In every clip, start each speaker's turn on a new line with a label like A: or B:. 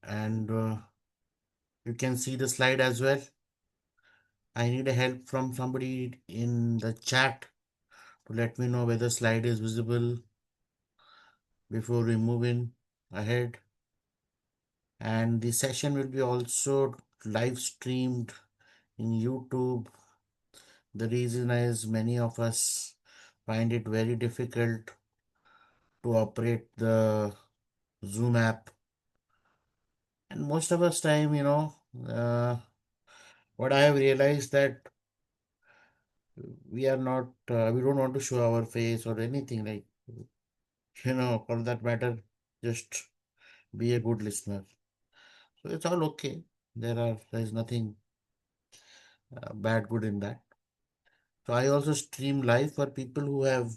A: And you can see the slide as well. I need a help from somebody in the chat to let me know whether slide is visible before we move in ahead. And the session will be also live streamed in YouTube. The reason is many of us find it very difficult to operate the Zoom app. And most of us time, uh, what I have realized that we are not, we don't want to show our face or anything like, for that matter, just be a good listener. So it's all okay. There's nothing bad, good in that. So I also stream live for people who have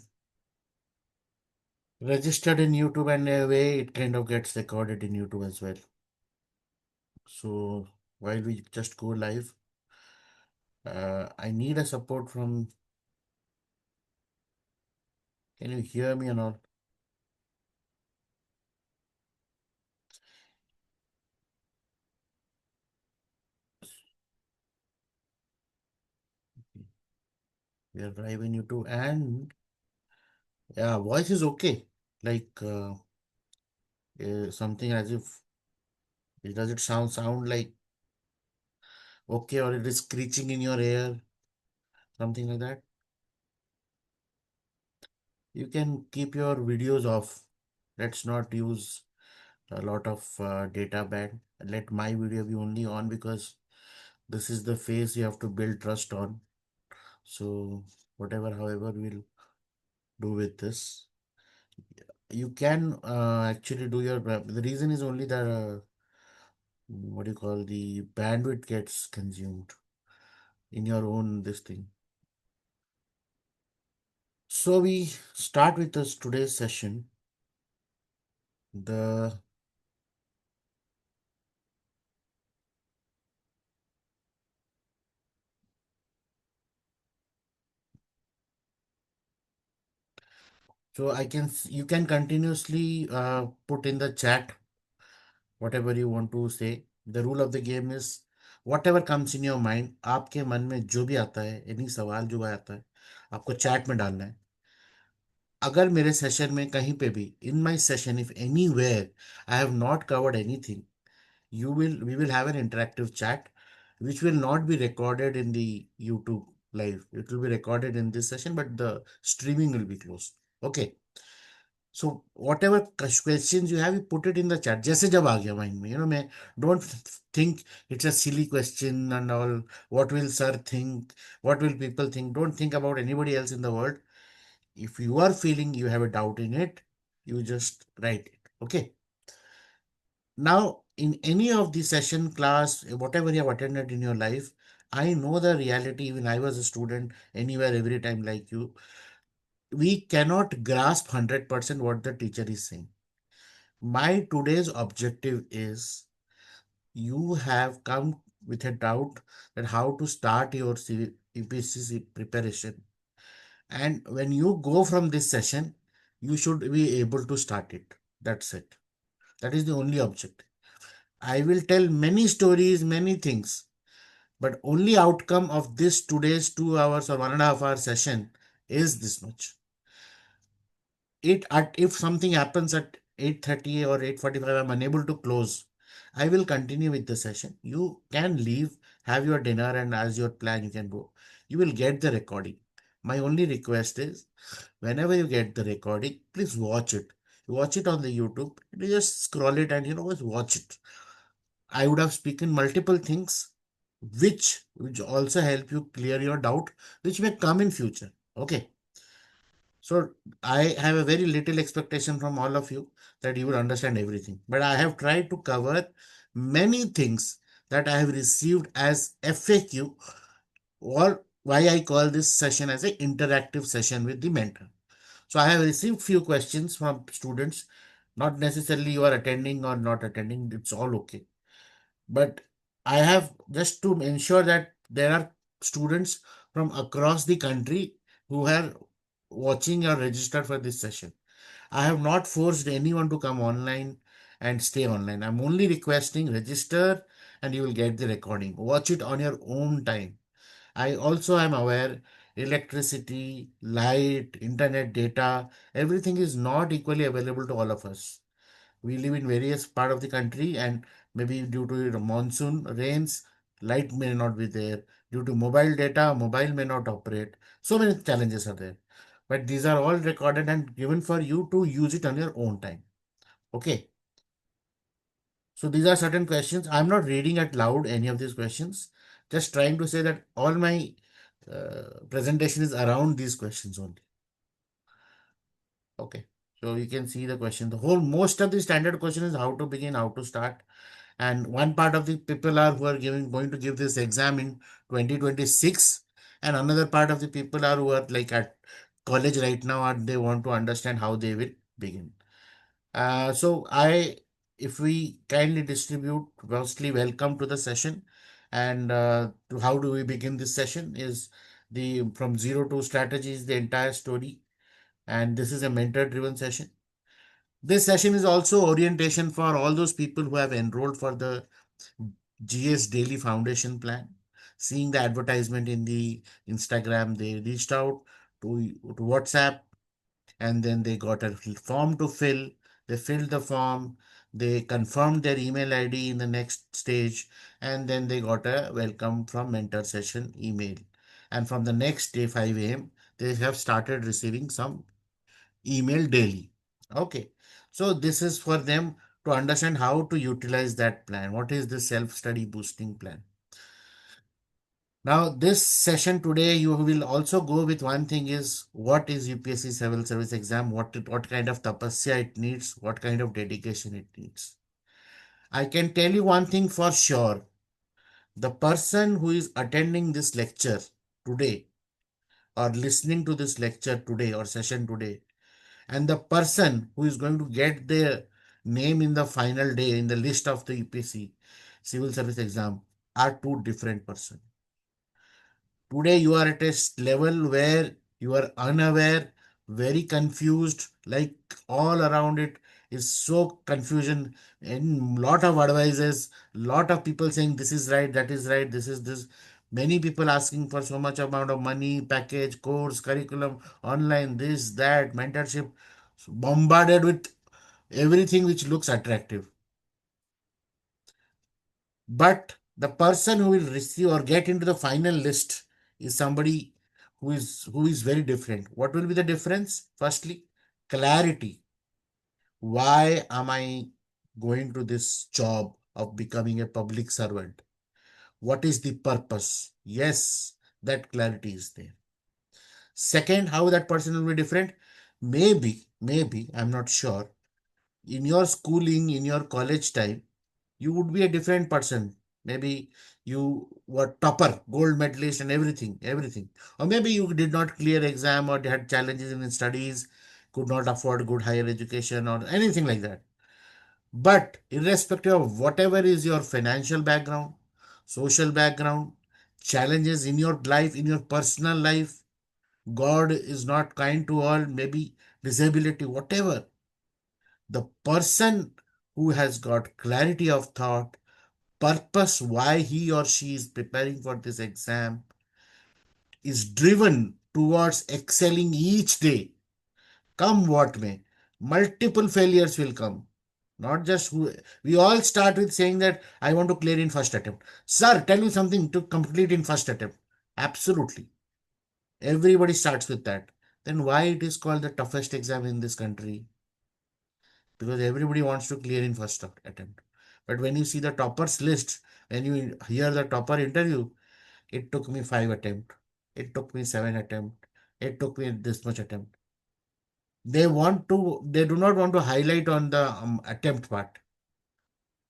A: registered in YouTube, and a way it kind of gets recorded in YouTube as well. So while we just go live, I need a support from. Can you hear me and all? We are live in YouTube, and yeah, voice is okay. Like something as if does it sound like okay, or it is screeching in your ear, something like that. You can keep your videos off. Let's not use a lot of data band. Let my video be only on because this is the phase you have to build trust on. So whatever, however, we'll do with this. You can actually do your. The reason is only that what do you call the bandwidth gets consumed in your own this thing. So we start with this today's session. The so I can you can continuously put in the chat whatever you want to say. The rule of the game is whatever comes in your mind, आपके मन में जो भी आता है, any सवाल जो भी आता है, आपको चैट में डालना है. अगर मेरे सेशन में कहीं पे भी in my session if anywhere I have not covered anything, we will have an interactive chat which will not be recorded in the YouTube live. It will be recorded in this session, but the streaming will be closed. Okay. So whatever questions you have, you put it in the chat. जैसे जब आ गया mind में, मैं don't think it's a silly question and all. What will sir think? What will people think? Don't think about anybody else in the world. If you are feeling you have a doubt in it, you just write it. Okay. Now, in any of the session, class, whatever you have attended in your life, I know the reality. When I was a student, anywhere, every time, like you, we cannot grasp 100% what the teacher is saying. My today's objective is you have come with a doubt that how to start your UPSC preparation. And when you go from this session, you should be able to start it. That's it. That is the only objective. I will tell many stories, many things, but only outcome of this today's 2 hours or 1.5 hour session is this much. If something happens at 8:30 or 8:45, I'm unable to close. I will continue with the session. You can leave, have your dinner, and as your plan, you can go. You will get the recording. My only request is whenever you get the recording, please watch it. You watch it on the YouTube. You just scroll it and just watch it. I would have spoken multiple things which also help you clear your doubt, which may come in future. Okay. So I have a very little expectation from all of you that you will understand everything. But I have tried to cover many things that I have received as FAQ, or why I call this session as an interactive session with the mentor. So I have received few questions from students. Not necessarily you are attending or not attending, it's all okay. But I have just to ensure that there are students from across the country who are watching or registered for this session. I have not forced anyone to come online. and stay online. I'm only requesting register and you will get the recording. Watch it on your own time. I also am aware electricity, light, internet data, everything is not equally available to all of us. We live in various part of the country, and maybe due to the monsoon rains, light may not be there. Due to mobile data, mobile may not operate. So many challenges are there. But these are all recorded and given for you to use it on your own time. Okay. So these are certain questions. I'm not reading out loud any of these questions. Just trying to say that all my presentation is around these questions only. Okay. So you can see the question. The whole most of the standard question is how to begin, how to start. And one part of the people are who are going to give this exam in 2026, and another part of the people are who are like at college right now and they want to understand how they will begin. So I, if we kindly distribute, firstly, welcome to the session. And to how do we begin this session is the from zero to strategy is the entire story. And this is a mentor driven session. This session is also orientation for all those people who have enrolled for the GS Daily Foundation Plan. Seeing the advertisement in the Instagram, they reached out to WhatsApp, and then they got a form to fill. They filled the form, they confirmed their email ID in the next stage, and then they got a welcome from mentor session email. And from the next day, 5 a.m., they have started receiving some email daily. Okay. So this is for them to understand how to utilize that plan. What is the self-study boosting plan? Now, this session today, you will also go with one thing is what is UPSC Civil Service Exam, what kind of tapasya it needs, what kind of dedication it needs. I can tell you one thing for sure. The person who is attending this lecture today or listening to this lecture today or session today, and the person who is going to get their name in the final day in the list of the UPSC Civil Service Exam are two different persons. Today you are at a level where you are unaware, very confused, like all around it is so confusion and lot of advices, lot of people saying this is right, that is right, this is this. Many people asking for so much amount of money, package, course, curriculum, online, this, that, mentorship, bombarded with everything which looks attractive. But the person who will receive or get into the final list is somebody who is very different. What will be the difference? Firstly, clarity. Why am I going to this job of becoming a public servant? What is the purpose? Yes, that clarity is there. Second, how that person will be different? Maybe, I'm not sure. In your schooling, in your college time, you would be a different person. Maybe you were topper, gold medalist, and everything. Or maybe you did not clear exam or had challenges in studies, could not afford good higher education or anything like that. But irrespective of whatever is your financial background, social background, challenges in your life, in your personal life, God is not kind to all, maybe disability, whatever. The person who has got clarity of thought, purpose why he or she is preparing for this exam, is driven towards excelling each day, come what may. Multiple failures will come. Not just who, we all start with saying that I want to clear in first attempt. Sir, tell me something to complete in first attempt. Absolutely. Everybody starts with that. Then why it is called the toughest exam in this country? Because everybody wants to clear in first attempt. But when you see the toppers list, when you hear the topper interview, it took me 5 attempts. It took me 7 attempts. It took me this much attempt. They do not want to highlight on the attempt part.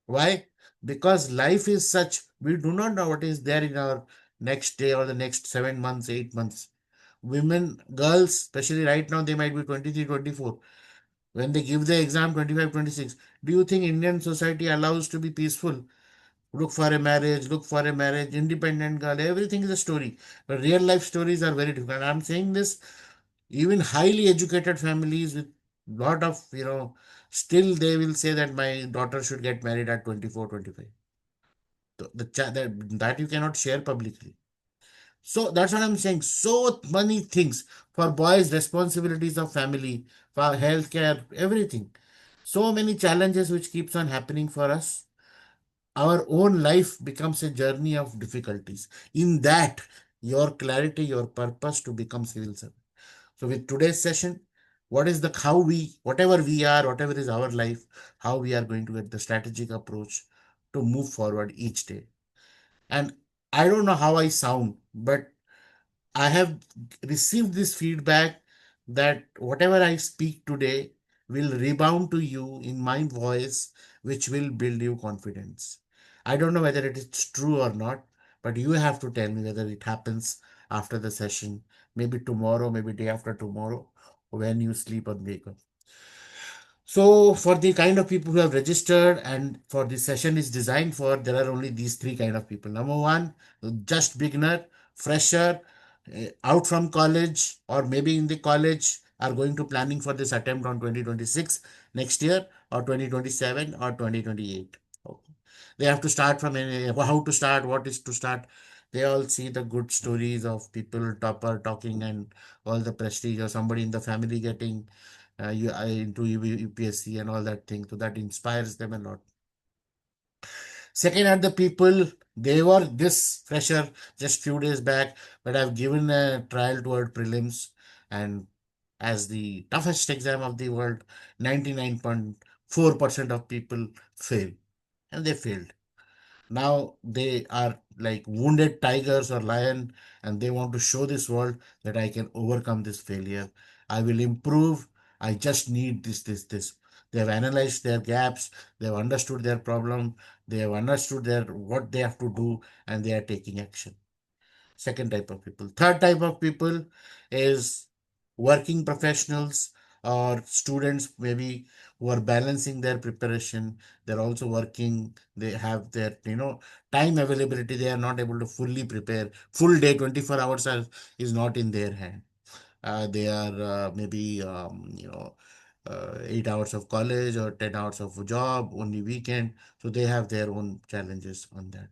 A: Why? Because life is such, we do not know what is there in our next day or the next 7 months, 8 months. Women, girls, especially right now, they might be 23, 24. When they give the exam 25, 26, do you think Indian society allows to be peaceful? Look for a marriage, independent girl, everything is a story. But real life stories are very different. I'm saying this, even highly educated families with lot of, Still they will say that my daughter should get married at 24, 25. That you cannot share publicly. So that's what I'm saying. So many things for boys, responsibilities of family, for healthcare, everything. So many challenges which keeps on happening for us. Our own life becomes a journey of difficulties. In that, your clarity, your purpose to become civil servant. So with today's session, what is the how we, whatever we are, whatever is our life, how we are going to get the strategic approach to move forward each day. And I don't know how I sound, but I have received this feedback that whatever I speak today will rebound to you in my voice, which will build you confidence. I don't know whether it is true or not, but you have to tell me whether it happens after the session, maybe tomorrow, maybe day after tomorrow, when you sleep or wake up. So for the kind of people who have registered and for the session is designed for, there are only these three kind of people. Number one, just beginner, fresher, out from college or maybe in the college are going to planning for this attempt on 2026 next year or 2027 or 2028. Okay. They have to start from how to start, what is to start. They all see the good stories of people topper talking and all the prestige or somebody in the family getting into UPSC and all that thing. So that inspires them a lot. Second are the people, they were this fresher just few days back, but I've given a trial toward prelims and as the toughest exam of the world, 99.4% of people fail and they failed. Now they are like wounded tigers or lion, and they want to show this world that I can overcome this failure. I will improve. I just need this. They have analyzed their gaps. They have understood their problem. They have understood their what they have to do, and they are taking action. Second type of people. Third type of people is working professionals or students maybe who are balancing their preparation. They're also working. They have their time availability. They are not able to fully prepare. Full day, 24 hours is not in their hand. They are maybe 8 hours of college or 10 hours of a job, only weekend. So they have their own challenges on that.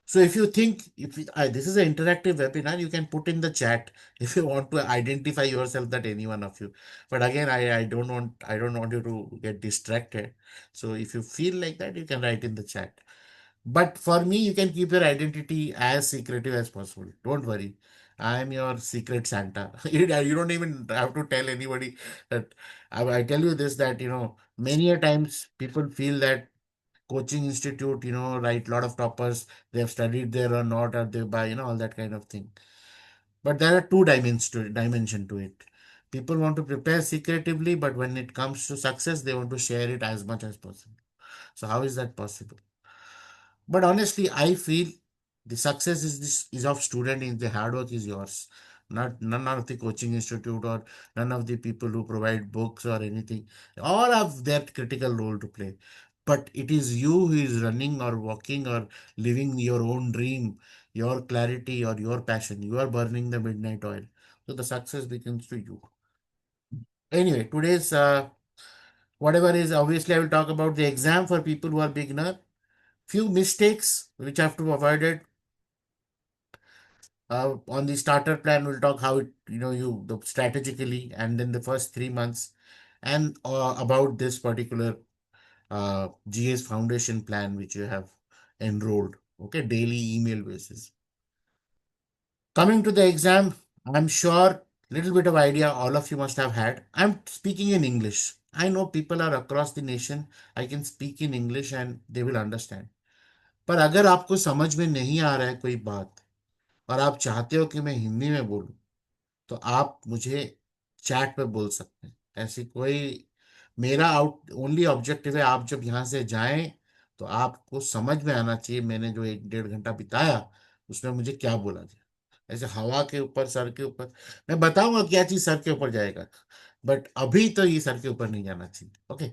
A: So if you think this is an interactive webinar, you can put in the chat if you want to identify yourself that any one of you. But again, I don't want you to get distracted. So if you feel like that, you can write in the chat. But for me, you can keep your identity as secretive as possible. Don't worry. I am your secret Santa. You don't even have to tell anybody that I tell you this that many a times people feel that coaching institute, right, lot of toppers, they have studied there or not, or they buy, all that kind of thing. But there are two dimension to it. People want to prepare secretively, but when it comes to success, they want to share it as much as possible. So how is that possible? But honestly, I feel the success is of student, is the hard work is yours. Not none of the coaching institute or none of the people who provide books or anything. All have their critical role to play. But it is you who is running or walking or living your own dream, your clarity or your passion. You are burning the midnight oil. So the success begins to you. Anyway, today's whatever is obviously I will talk about the exam for people who are beginner. Few mistakes which have to be avoided. On the starter plan, we'll talk how it, you the strategically, and then the first 3 months, and about this particular GS foundation plan which you have enrolled. Okay, daily email basis. Coming to the exam, I'm sure little bit of idea all of you must have had. I'm speaking in English. I know people are across the nation. I can speak in English and they will understand. पर अगर आपको समझ में नहीं आ रहा है कोई बात और आप चाहते हो कि मैं हिंदी में बोलूं, तो आप मुझे चैट पे बोल सकते हैं। ऐसी कोई मेरा आउट ओनली ऑब्जेक्टिव है, आप जब यहाँ से जाएं तो आपको समझ में आना चाहिए मैंने जो 1-1.5 घंटा बिताया उसमें मुझे क्या बोला गया। ऐसे हवा के ऊपर, सर के ऊपर मैं बताऊंगा क्या चीज सर के ऊपर जाएगा, बट अभी तो ये सर के ऊपर नहीं जाना चाहिए। Okay,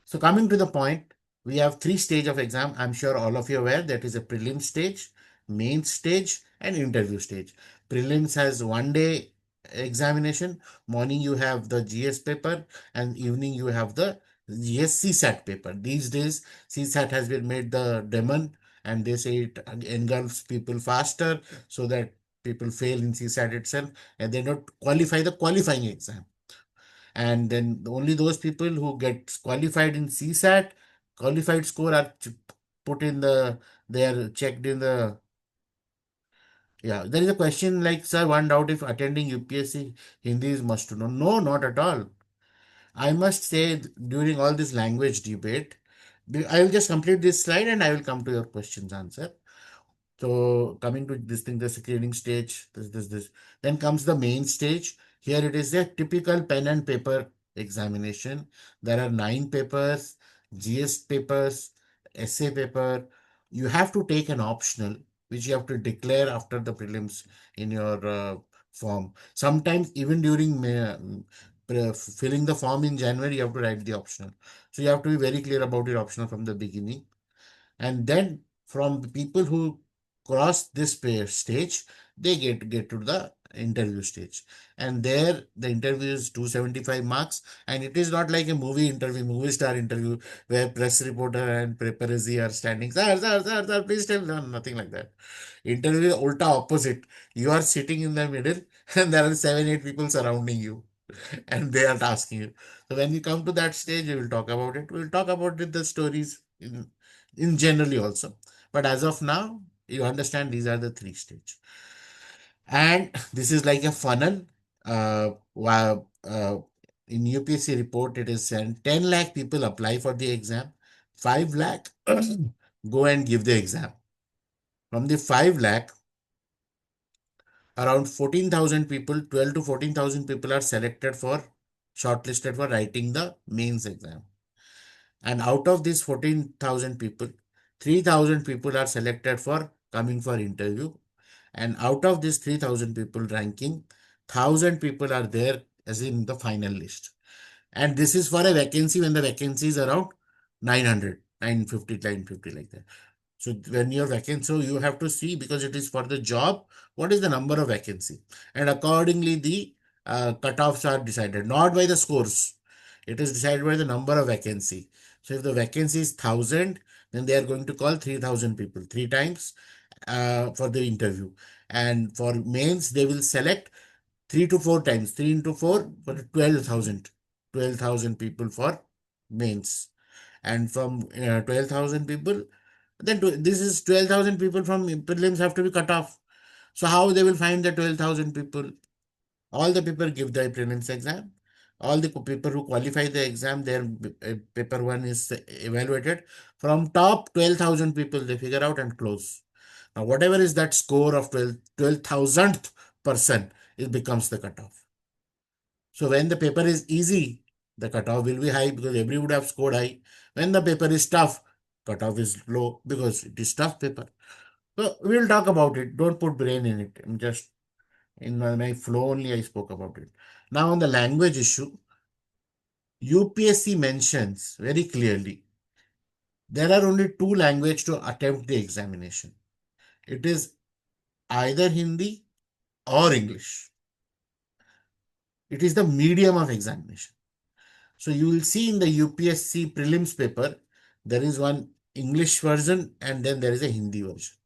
A: so coming to the point, we have three stage of exam. I'm sure all of you are aware that is a prelim stage, main stage, and interview stage. Prelims has 1 day examination. Morning you have the GS paper, and evening you have the GS CSAT paper. These days, CSAT has been made the demon, and they say it engulfs people faster, so that people fail in CSAT itself and they don't qualify the qualifying exam. And then only those people who get qualified in CSAT, qualified score are put in the, they are checked in the, yeah. There is a question like, sir, one doubt if attending UPSC Hindi is must to know. No, not at all. I must say, during all this language debate, I will just complete this slide and I will come to your questions answer. So coming to this thing, the screening stage, this. Then comes the main stage. Here it is a typical pen and paper examination. There are 9 papers, GS papers, essay paper. You have to take an optional, which you have to declare after the prelims in your form. Sometimes even during filling the form in January, you have to write the optional. So you have to be very clear about your optional from the beginning. And then from the people who cross this stage, they get to the interview stage, and there the interview is 275 marks, and it is not like a movie interview, movie star interview, where press reporter and paparazzi are standing, sir, please tell me. No, nothing like that. Interview is ulta opposite. You are sitting in the middle and there are 7 8 people surrounding you and they are asking you. So when we come to that stage, we will talk about it. We'll talk about it, the stories in generally also. But as of now, you understand these are the 3 stage. And this is like a funnel. In UPSC report, it is said 10 lakh people apply for the exam, 5 lakh go and give the exam. From the 5 lakh, around 14,000 people, 12 to 14,000 people are selected for, shortlisted for writing the mains exam. And out of these 14,000 people, 3,000 people are selected for coming for interview. And out of these 3,000 people ranking, 1,000 people are there as in the final list. And this is for a vacancy when the vacancy is around 900, 950, 950 like that. So when you're vacant, so you have to see, because it is for the job, what is the number of vacancy, and accordingly the cutoffs are decided, not by the scores. It is decided by the number of vacancy. So if the vacancy is 1,000, then they are going to call 3,000 people 3 times for the interview. And for mains, they will select 3 to 4 times, 3 into 4 for 12,000, 12,000 people for mains. And from 12,000 people, then this is 12,000 people from prelims have to be cut off. So how they will find the 12,000 people? All the people give the prelims exam. All the people who qualify the exam, their paper one is evaluated. From top 12,000 people, they figure out and close. Now, whatever is that score of 12,000th person, it becomes the cutoff. So when the paper is easy, the cutoff will be high because everybody would have scored high. When the paper is tough, cutoff is low because it is tough paper. So we'll talk about it. Don't put brain in it. I'm just in my flow only I spoke about it. Now on the language issue, UPSC mentions very clearly there are only 2 languages to attempt the examination. It is either Hindi or English. It is the medium of examination. So you will see in the UPSC prelims paper, there is one English version and then there is a Hindi version.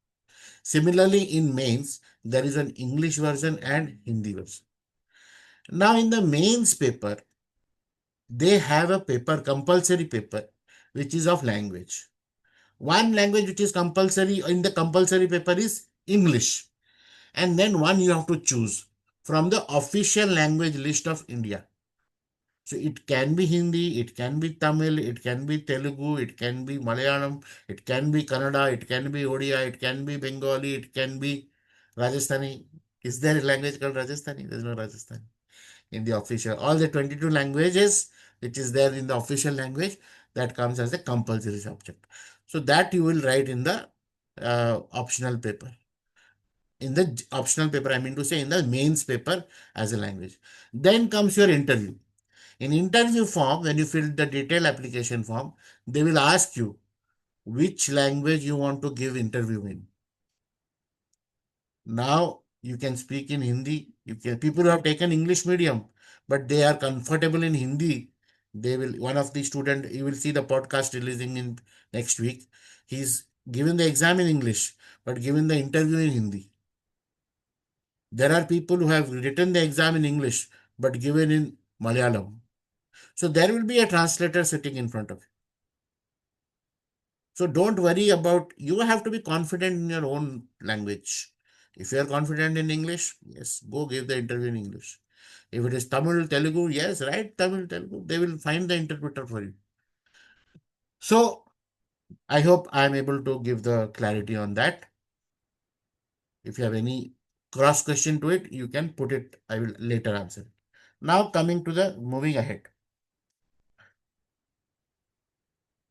A: Similarly, in mains, there is an English version and Hindi version. Now, in the mains paper, they have a paper, compulsory paper, which is of language. One language which is compulsory in the compulsory paper is English. And then one you have to choose from the official language list of India. So it can be Hindi, it can be Tamil, it can be Telugu, it can be Malayalam, it can be Kannada, it can be Odia, it can be Bengali, it can be Rajasthani. Is there a language called Rajasthani? There's no Rajasthani in the official. All the 22 languages which is there in the official language, that comes as a compulsory subject. So that you will write in the optional paper. In the optional paper, I mean to say in the mains paper as a language. Then comes your interview. In interview form, when you fill the detailed application form, they will ask you which language you want to give interview in. Now, You can speak in Hindi. You can people who have taken English medium, but they are comfortable in Hindi. They will one of the student you will see the podcast releasing in next week. He's given the exam in English, but given the interview in Hindi. There are people who have written the exam in English, but given in Malayalam. So there will be a translator sitting in front of you. So don't worry about, you have to be confident in your own language. If you are confident in English, yes, go give the interview in English. If it is Tamil, Telugu, yes, write Tamil, Telugu. They will find the interpreter for you. So I hope I am able to give the clarity on that. If you have any cross question to it, you can put it. I will later answer. Now coming to the moving ahead.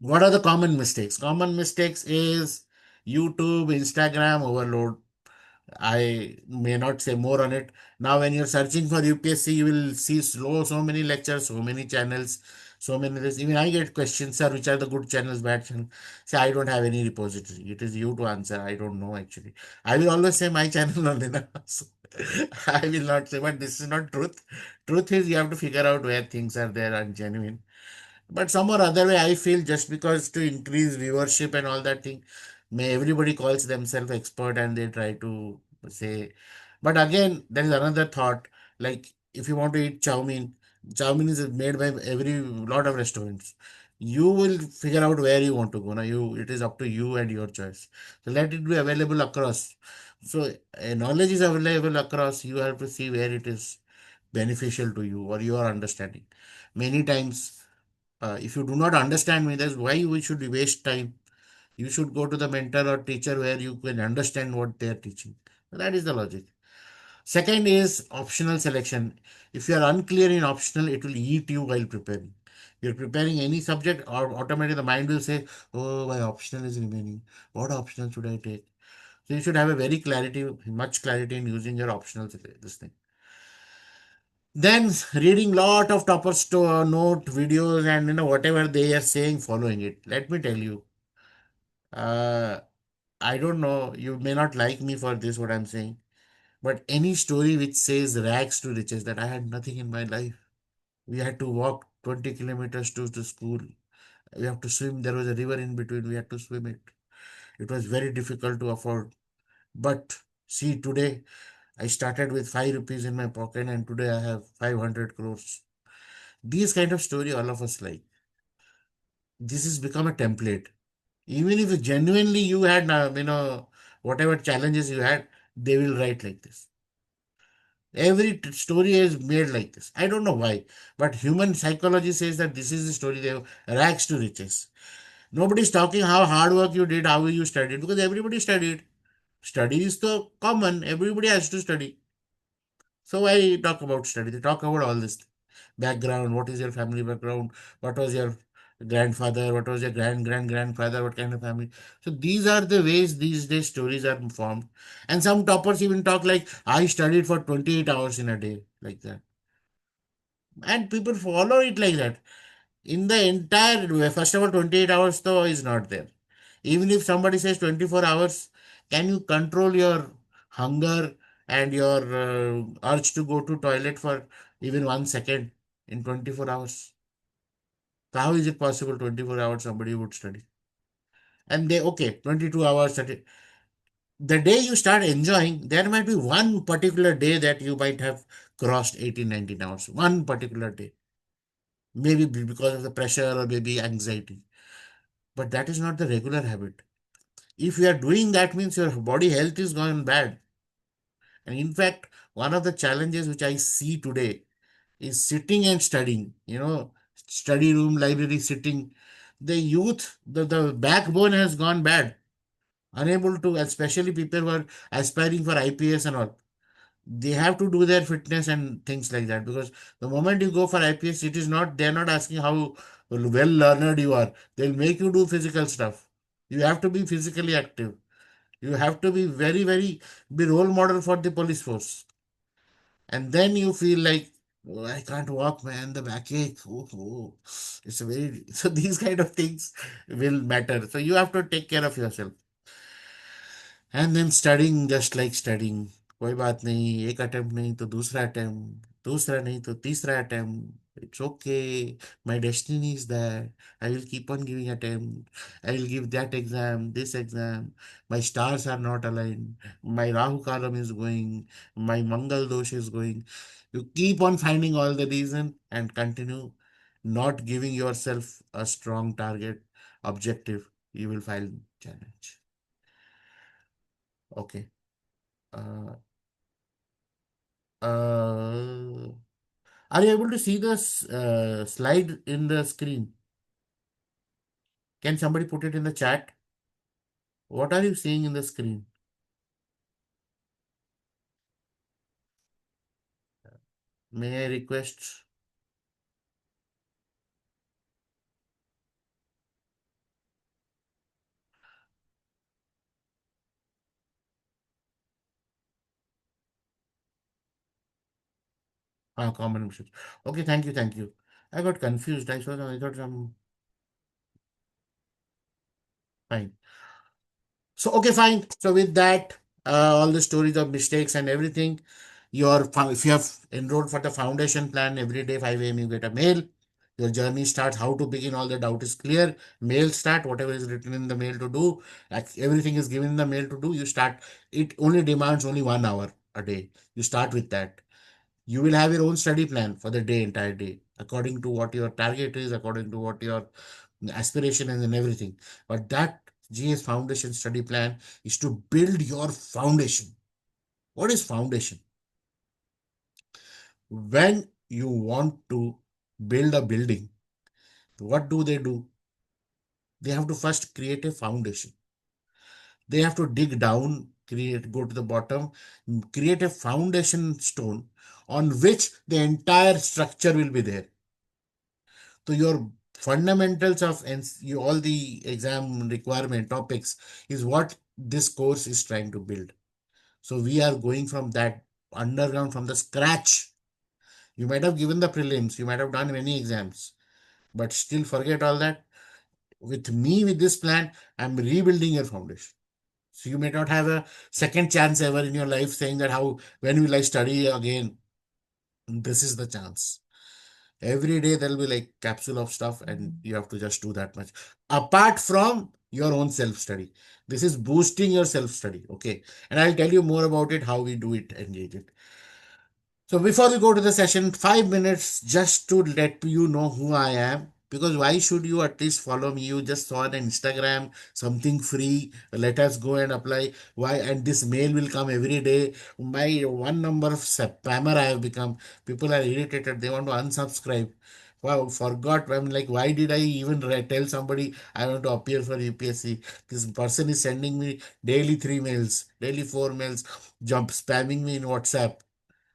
A: What are the common mistakes? Common mistakes is YouTube, Instagram overload. I may not say more on it. Now, when you're searching for UPSC, you will see so many lectures, so many channels, so many this. Even I get questions, sir, which are the good channels, bad channels. Say, I don't have any repository. It is you to answer. I don't know actually. I will always say my channel only. Na. So, I will not say, but this is not truth. Truth is you have to figure out where things are there and genuine. But some or other way, I feel just because to increase viewership and all that thing, may everybody calls themselves expert and they try to say. But again, there is another thought. Like if you want to eat chow mein, chow mein is made by every lot of restaurants. You will figure out where you want to go. Now you, it is up to you and your choice. So let it be available across. So knowledge is available across. You have to see where it is beneficial to you or your understanding. Many times if you do not understand me, that's why we should waste time. You should go to the mentor or teacher where you can understand what they are teaching. That is the logic. Second is optional selection. If you are unclear in optional, it will eat you while preparing. You're preparing any subject, or automatically the mind will say, "Oh, my optional is remaining. What optional should I take?" So you should have a very clarity, much clarity in using your optional this thing. Then reading lot of toppers to note videos and whatever they are saying, following it. Let me tell you, uh, I don't know. You may not like me for this what I'm saying, but any story which says rags to riches, that I had nothing in my life. We had to walk 20 kilometers to the school. We have to swim. There was a river in between. We had to swim it. It was very difficult to afford. But see, today I started with 5 rupees in my pocket, and today I have 500 crores. These kind of story all of us like. This has become a template. Even if genuinely you had, whatever challenges you had, they will write like this. Every story is made like this. I don't know why, but human psychology says that this is the story. They have rags to riches. Nobody's talking how hard work you did, how you studied, because everybody studied. Study is the common. Everybody has to study. So why talk about study? They talk about all this background. What is your family background? What was your grandfather? What was your grandfather? What kind of family? So these are the ways these days stories are formed. And some toppers even talk like, I studied for 28 hours in a day, like that. And people follow it like that. In the entire, first of all, 28 hours though is not there. Even if somebody says 24 hours, can you control your hunger and your urge to go to toilet for even 1 second in 24 hours? So how is it possible 24 hours somebody would study? And they, okay, 22 hours, 30. The day you start enjoying, there might be one particular day that you might have crossed 18, 19 hours. One particular day. Maybe because of the pressure or maybe anxiety. But that is not the regular habit. If you are doing that means your body health is going bad. And in fact, one of the challenges which I see today is sitting and studying, study room, library, sitting. The youth, the backbone has gone bad, unable to, especially people who are aspiring for IPS and all. They have to do their fitness and things like that, because the moment you go for IPS, it is not, they're not asking how well learned you are. They'll make you do physical stuff. You have to be physically active. You have to be very, very, be role model for the police force. And then you feel like, oh, I can't walk, man, the backache. Oh. It's a very, so these kind of things will matter. So you have to take care of yourself. And then studying, just like studying. कोई बात नहीं, एक attempt नहीं तो दूसरा attempt, दूसरा नहीं तो तीसरा attempt, it's okay, my destiny is that, I will keep on giving attempt, I will give that exam, this exam, my stars are not aligned, my rahu kalam is going, my mangal dosh is going. You keep on finding all the reason and continue not giving yourself a strong target objective, you will find challenge. Okay. uh, uh, Are you able to see the slide in the screen? Can somebody put it in the chat? What are you seeing in the screen? May I request? Ah, common message. Okay, thank you, thank you. I got confused. I thought some fine. So okay, fine. So with that, all the stories of mistakes and everything, if you have enrolled for the foundation plan, every day 5 a.m. you get a mail. Your journey starts. How to begin? All the doubt is clear. Mail start. Whatever is written in the mail to do, like everything is given in the mail to do. You start. It only demands only 1 hour a day. You start with that. You will have your own study plan for the day, entire day, according to what your target is, according to what your aspiration is, and everything. But that GS foundation study plan is to build your foundation. What is foundation? When you want to build a building, what do? They have to first create a foundation. They have to dig down, go to the bottom, create a foundation stone on which the entire structure will be there. So your fundamentals of all the exam requirement topics is what this course is trying to build. So we are going from that underground, from the scratch. You might have given the prelims, you might have done many exams, but still forget all that. With me, with this plan, I'm rebuilding your foundation. So you may not have a second chance ever in your life saying that how when will I study again? This is the chance. Every day there'll be like capsule of stuff and you have to just do that much. Apart from your own self-study. This is boosting your self-study. Okay. And I'll tell you more about it, how we do it, engage it. So before we go to the session, 5 minutes just to let you know who I am. Because why should you at least follow me? You just saw on Instagram something free. Let us go and apply. Why? And this mail will come every day. My one number of spammer I have become. People are irritated. They want to unsubscribe. Wow, forgot. I'm like, why did I even tell somebody I want to appear for UPSC? This person is sending me daily 3 mails, daily 4 mails, jump spamming me in WhatsApp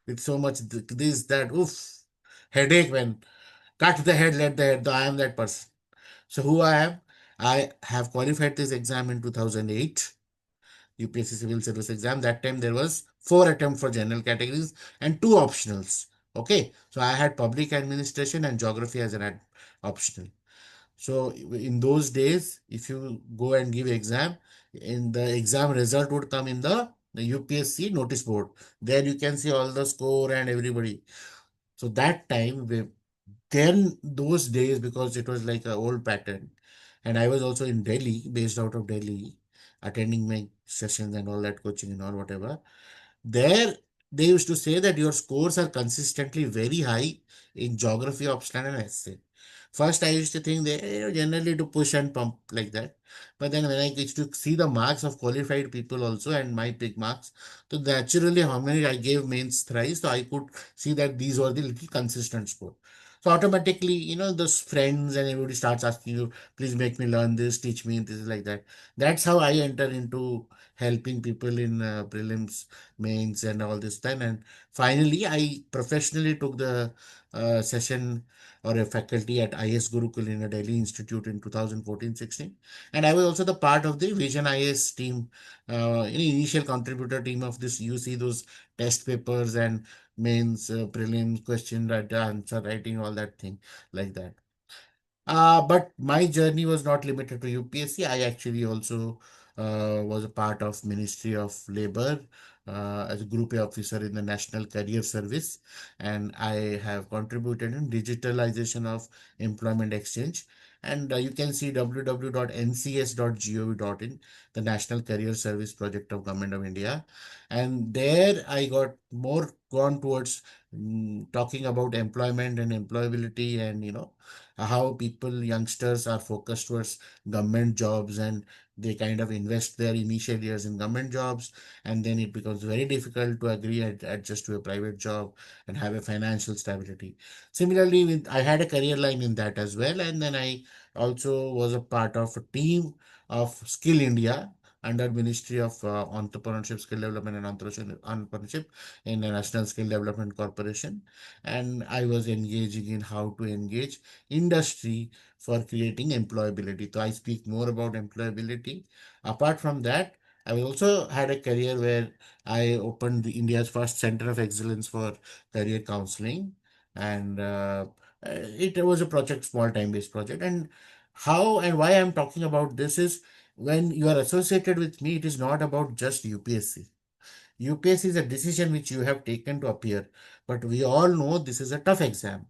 A: with so much this, that, oof, headache, when cut the head, let the head. I am that person. So who I am? I have qualified this exam in 2008, UPSC Civil Service exam. That time there was 4 attempts for general categories and 2 optionals. Okay, so I had public administration and geography as an optional. So in those days, if you go and give exam, in the exam result would come in the UPSC notice board. There you can see all the score and everybody. So that time, then those days, because it was like an old pattern, and I was also in Delhi, based out of Delhi, attending my sessions and all that coaching and all whatever. There, they used to say that your scores are consistently very high in geography, optional, and essay. First, I used to think they generally to push and pump like that. But then when I used to see the marks of qualified people also and my big marks, so naturally how many I gave mains thrice, so I could see that these were the little consistent score. So automatically, those friends and everybody starts asking you, please make me learn this, teach me, this is like that. That's how I enter into helping people in prelims, mains, and all this time. And finally, I professionally took the session or a faculty at IS Gurukul in a Delhi institute in 2014-16. And I was also the part of the Vision IS team, initial contributor team of this. You see those test papers and mains, prelims, question writer, answer writing, all that thing like that. But my journey was not limited to UPSC. I actually also was a part of Ministry of Labor, as a Group A officer in the National Career Service, and I have contributed in digitalization of employment exchange. And you can see www.ncs.gov.in, the National Career Service Project of Government of India. And there I got more gone towards talking about employment and employability, and how people, youngsters, are focused towards government jobs, and they kind of invest their initial years in government jobs, and then it becomes very difficult to agree and adjust to a private job and have a financial stability. Similarly, I had a career line in that as well, and then I also was a part of a team of Skill India under Ministry of Entrepreneurship, Skill Development and Entrepreneurship in the National Skill Development Corporation. And I was engaging in how to engage industry for creating employability. So I speak more about employability. Apart from that, I also had a career where I opened India's first Center of Excellence for Career Counseling, and it was a project, small time based project. And how and why I'm talking about this is, when you are associated with me, it is not about just UPSC. UPSC is a decision which you have taken to appear, but we all know this is a tough exam.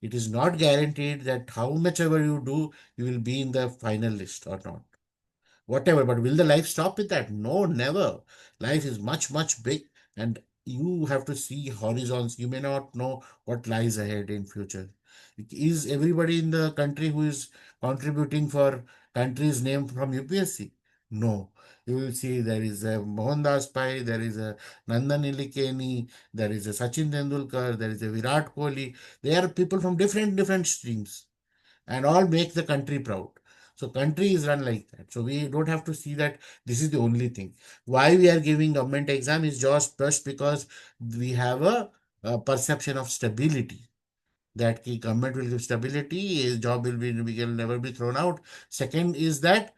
A: It is not guaranteed that how much ever you do, you will be in the final list or not. Whatever, but will the life stop with that? No, never. Life is much, much big, and you have to see horizons. You may not know what lies ahead in future. Is everybody in the country who is contributing for country's name from UPSC? No. You will see there is a Mohandas Pai, there is a Nandan Nilikeni, there is a Sachin Tendulkar, there is a Virat Kohli. They are people from different streams, and all make the country proud. So country is run like that. So we don't have to see that this is the only thing. Why we are giving government exam is just because we have a perception of stability. That the government will give stability, his job will never be thrown out. Second is that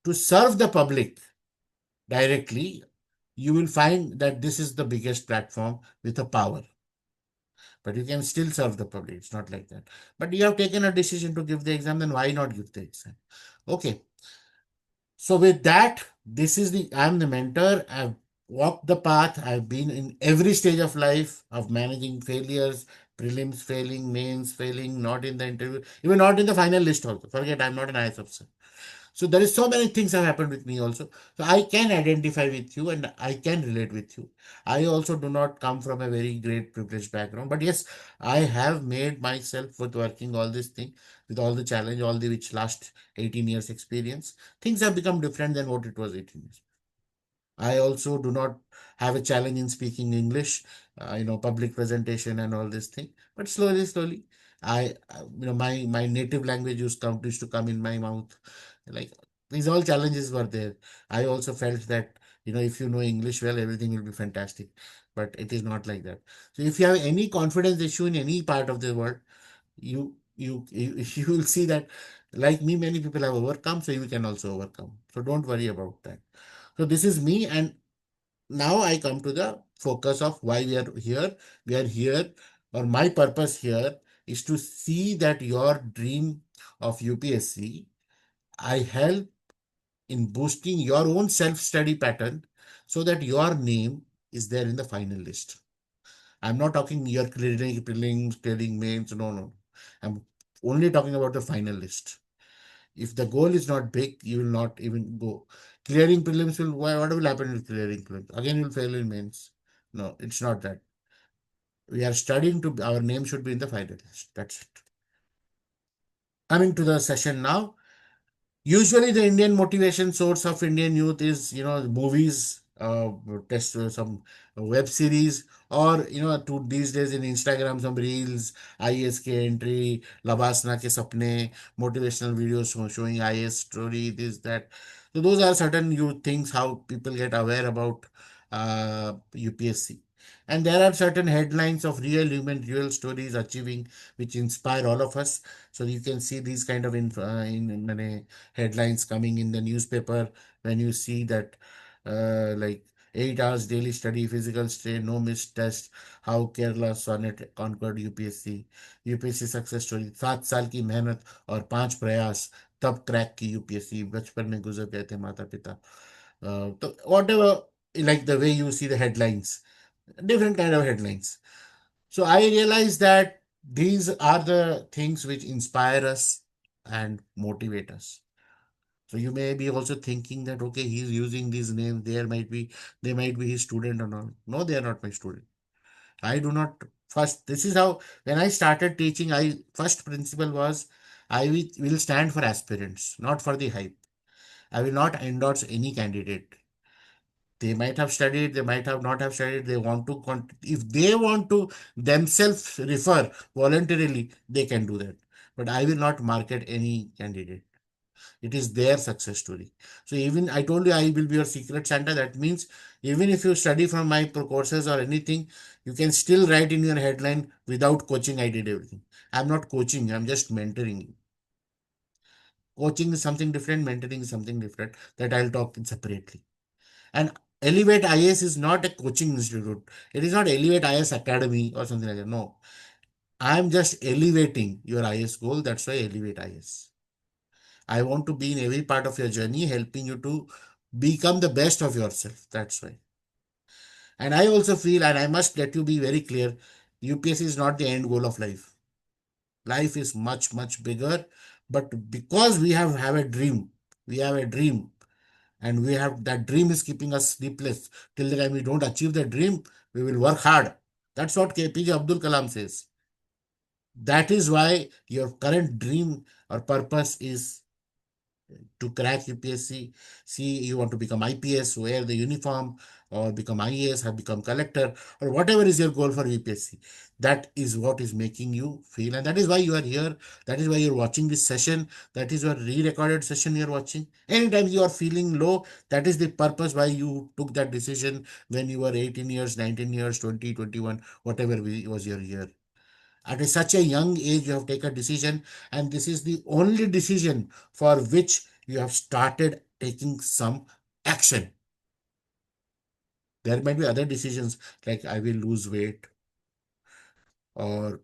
A: to serve the public directly, you will find that this is the biggest platform with a power. But you can still serve the public. It's not like that. But you have taken a decision to give the exam, then why not give the exam? Okay. So with that, I'm the mentor. I've walked the path. I've been in every stage of life of managing failures, prelims failing, mains failing, not in the interview, even not in the final list also. Forget, I'm not an IS officer. So there is so many things have happened with me also. So I can identify with you and I can relate with you. I also do not come from a very great privileged background, but yes, I have made myself with working all this thing, with all the challenge, all the which last 18 years experience. Things have become different than what it was 18 years. I also do not have a challenge in speaking English, public presentation and all this thing. But slowly, my native language used to come in my mouth. Like, these all challenges were there. I also felt that, if you know English well, everything will be fantastic. But it is not like that. So if you have any confidence issue in any part of the world, you you will see that, like me, many people have overcome, so you can also overcome. So don't worry about that. So this is me, and now I come to the focus of why we are here. We are here, or my purpose here is to see that your dream of UPSC, I help in boosting your own self-study pattern so that your name is there in the final list. I'm not talking your clearing prelims, clearing mains, no. I'm only talking about the final list. If the goal is not big, you will not even go. Clearing prelims what will happen with clearing prelims? Again, you will fail in mains. No, it's not that. We are studying to, our name should be in the final list. That's it. Coming to the session now. Usually, the Indian motivation source of Indian youth is, movies, test some web series, or to these days in Instagram, some reels, IS के entry, Labasna के सपने, motivational videos showing IS story, this that. So those are certain you things how people get aware about UPSC. And there are certain headlines of real human, real stories achieving, which inspire all of us. So you can see these kind of in headlines coming in the newspaper when you see that, like, 8 hours daily study, physical strain, no missed test, how Kerala Sonnet conquered UPSC, UPSC success story, 7 साल की मेहनत और 5 प्रयास तब crack की UPSC, बचपन में गुजर गए थे माता पिता. तो what ever, like the way you see the headlines, different kind of headlines. So I realized that these are the things which inspire us and motivate us. So you may be also thinking that okay, he's using these names. They might be his student or not. No, they are not my student. I do not. First, this is how when I started teaching. I first principle was will stand for aspirants, not for the hype. I will not endorse any candidate. They might have studied, they might have not have studied. They want to, if they want to themselves refer voluntarily, they can do that. But I will not market any candidate. It is their success story. So even I told you I will be your secret Santa. That means even if you study from my courses or anything, you can still write in your headline without coaching. I did everything. I'm not coaching. I'm just mentoring you. Coaching is something different. Mentoring is something different that I'll talk separately. And Elevate IS is not a coaching institute. It is not Elevate IS Academy or something like that. No. I'm just elevating your IS goal. That's why Elevate IS. I want to be in every part of your journey, helping you to become the best of yourself. That's why. And I also feel, and I must let you be very clear, UPSC is not the end goal of life. Life is much, much bigger. But because have a dream, we have a dream, and we have that dream is keeping us sleepless. Till the time we don't achieve the dream, we will work hard. That's what KPJ Abdul Kalam says. That is why your current dream or purpose is to crack UPSC. See, you want to become IPS, wear the uniform, or become IAS, or become collector, or whatever is your goal for UPSC. That is what is making you feel, and that is why you are here. That is why you're watching this session. That is your re-recorded session you're watching. Anytime you are feeling low, that is the purpose why you took that decision when you were 18 years, 19 years, 20, 21, whatever was your year. At such a young age, you have taken a decision, and this is the only decision for which you have started taking some action. There might be other decisions like I will lose weight, or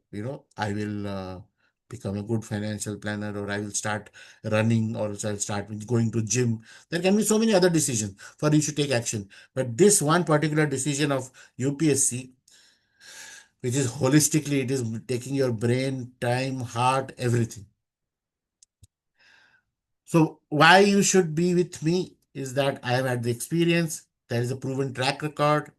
A: I will become a good financial planner, or I will start running, or I'll start going to gym. There can be so many other decisions for you to take action. But this one particular decision of UPSC, which is holistically, it is taking your brain, time, heart, everything. So why you should be with me is that I have had the experience. There is a proven track record,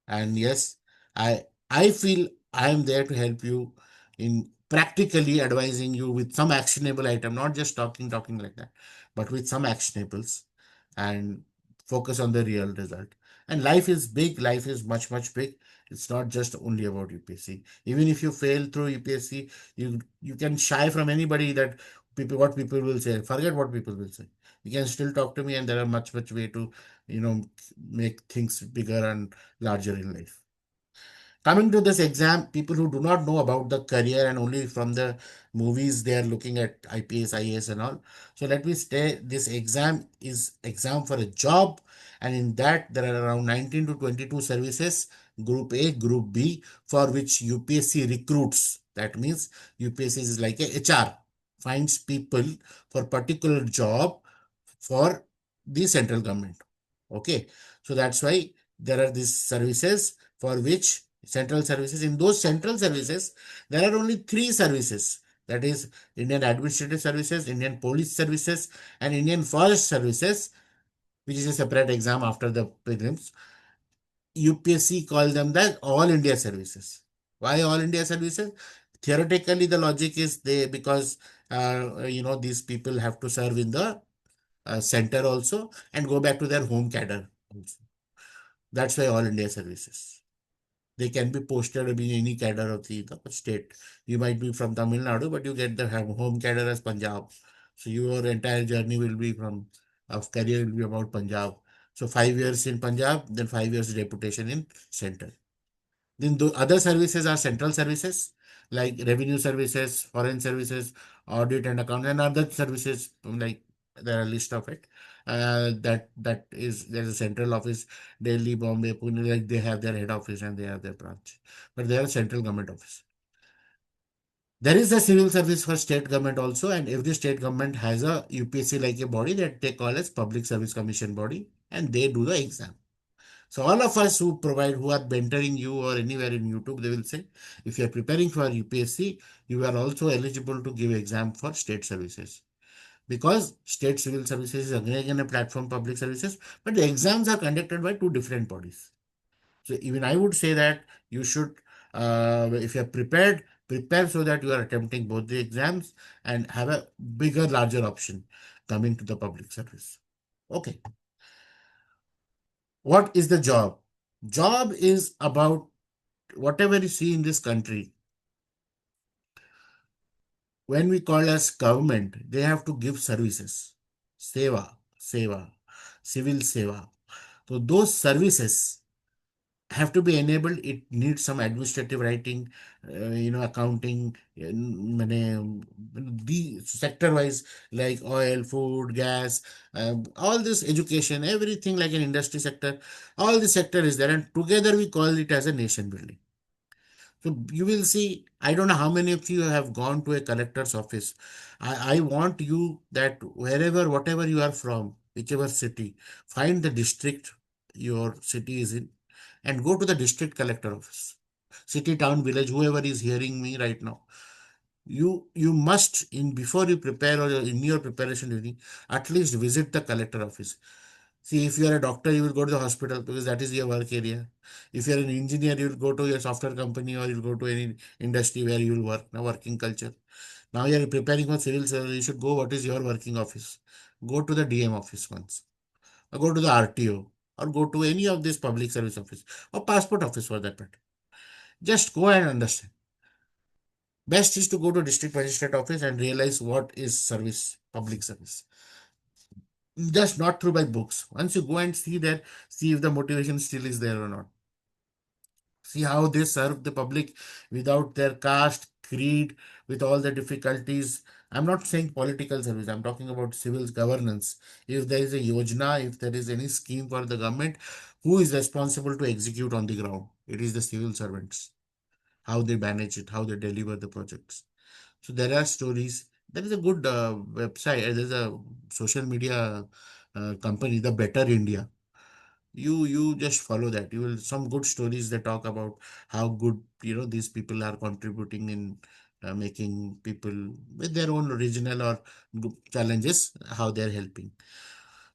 A: and yes, I feel I am there to help you in practically advising you with some actionable item, not just talking like that, but with some actionables, and focus on the real result. And life is big. Life is much much big. It's not just only about UPSC. Even if you fail through UPSC, you can shy from anybody that what people will say. Forget what people will say. You can still talk to me, and there are much way to you know make things bigger and larger in life. Coming to this exam, people who do not know about the career and only from the movies they are looking at IPS, IAS and all. So let me say this exam is exam for a job, and in that there are around 19 to 22 services, group A, group B, for which UPSC recruits. That means UPSC is like a HR, finds people for particular job for the central government. Okay, so that's why there are these services for which central services. In those central services, there are only three services. That is Indian Administrative Services, Indian Police Services, and Indian Forest Services, which is a separate exam after the prelims. UPSC call them the All India Services. Why All India Services? Theoretically, the logic is they because these people have to serve in the center also and go back to their home cadre also. That's why All India Services. They can be posted in any cadre of the state. You might be from Tamil Nadu, but you get the home cadre as Punjab. So your entire journey will be of career will be about Punjab. So 5 years in Punjab, then 5 years deputation in center. Then the other services are central services like revenue services, foreign services, audit and account, and other services like there are a list of it. That is there's a central office, Delhi, Bombay, Pune, like they have their head office and they have their branch, but they are central government office. There is a civil service for state government also, and every state government has a UPSC like a body that they call as Public Service Commission body, and they do the exam. So all of us who are mentoring you or anywhere in YouTube, they will say, if you are preparing for UPSC, you are also eligible to give exam for state services. Because state civil services is again a platform public services, but the exams are conducted by two different bodies. So even I would say that you should, if you are prepared, prepare so that you are attempting both the exams and have a bigger, larger option coming to the public service. Okay. What is the job? Job is about whatever you see in this country. When we call as government, they have to give services. Seva, civil seva. So those services have to be enabled. It needs some administrative writing, accounting, the sector wise, like oil, food, gas, all this education, everything like an industry sector, all the sector is there, and together we call it as a nation building. So you will see, I don't know how many of you have gone to a collector's office. I want you that wherever, whatever you are from, whichever city, find the district your city is in and go to the district collector office. City, town, village, whoever is hearing me right now. You must, in before you prepare or in your preparation duty, at least visit the collector office. See, if you are a doctor, you will go to the hospital because that is your work area. If you are an engineer, you will go to your software company or you will go to any industry where you will work, now working culture. Now you are preparing for civil service, you should go what is your working office. Go to the DM office once, or go to the RTO, or go to any of this public service office, or passport office for that matter. Just go and understand. Best is to go to district magistrate office and realize what is service, public service. Just not through by books. Once you go and see there, see if the motivation still is there or not. See how they serve the public without their caste, creed, with all the difficulties. I'm not saying political service, I'm talking about civil governance. If there is a yojana, if there is any scheme for the government, who is responsible to execute on the ground? It is the civil servants. How they manage it, how they deliver the projects. So there are stories. There is a good website, there's a social media company, The Better India. You just follow that. You will some good stories that talk about how good these people are contributing in making people with their own regional or challenges, how they're helping.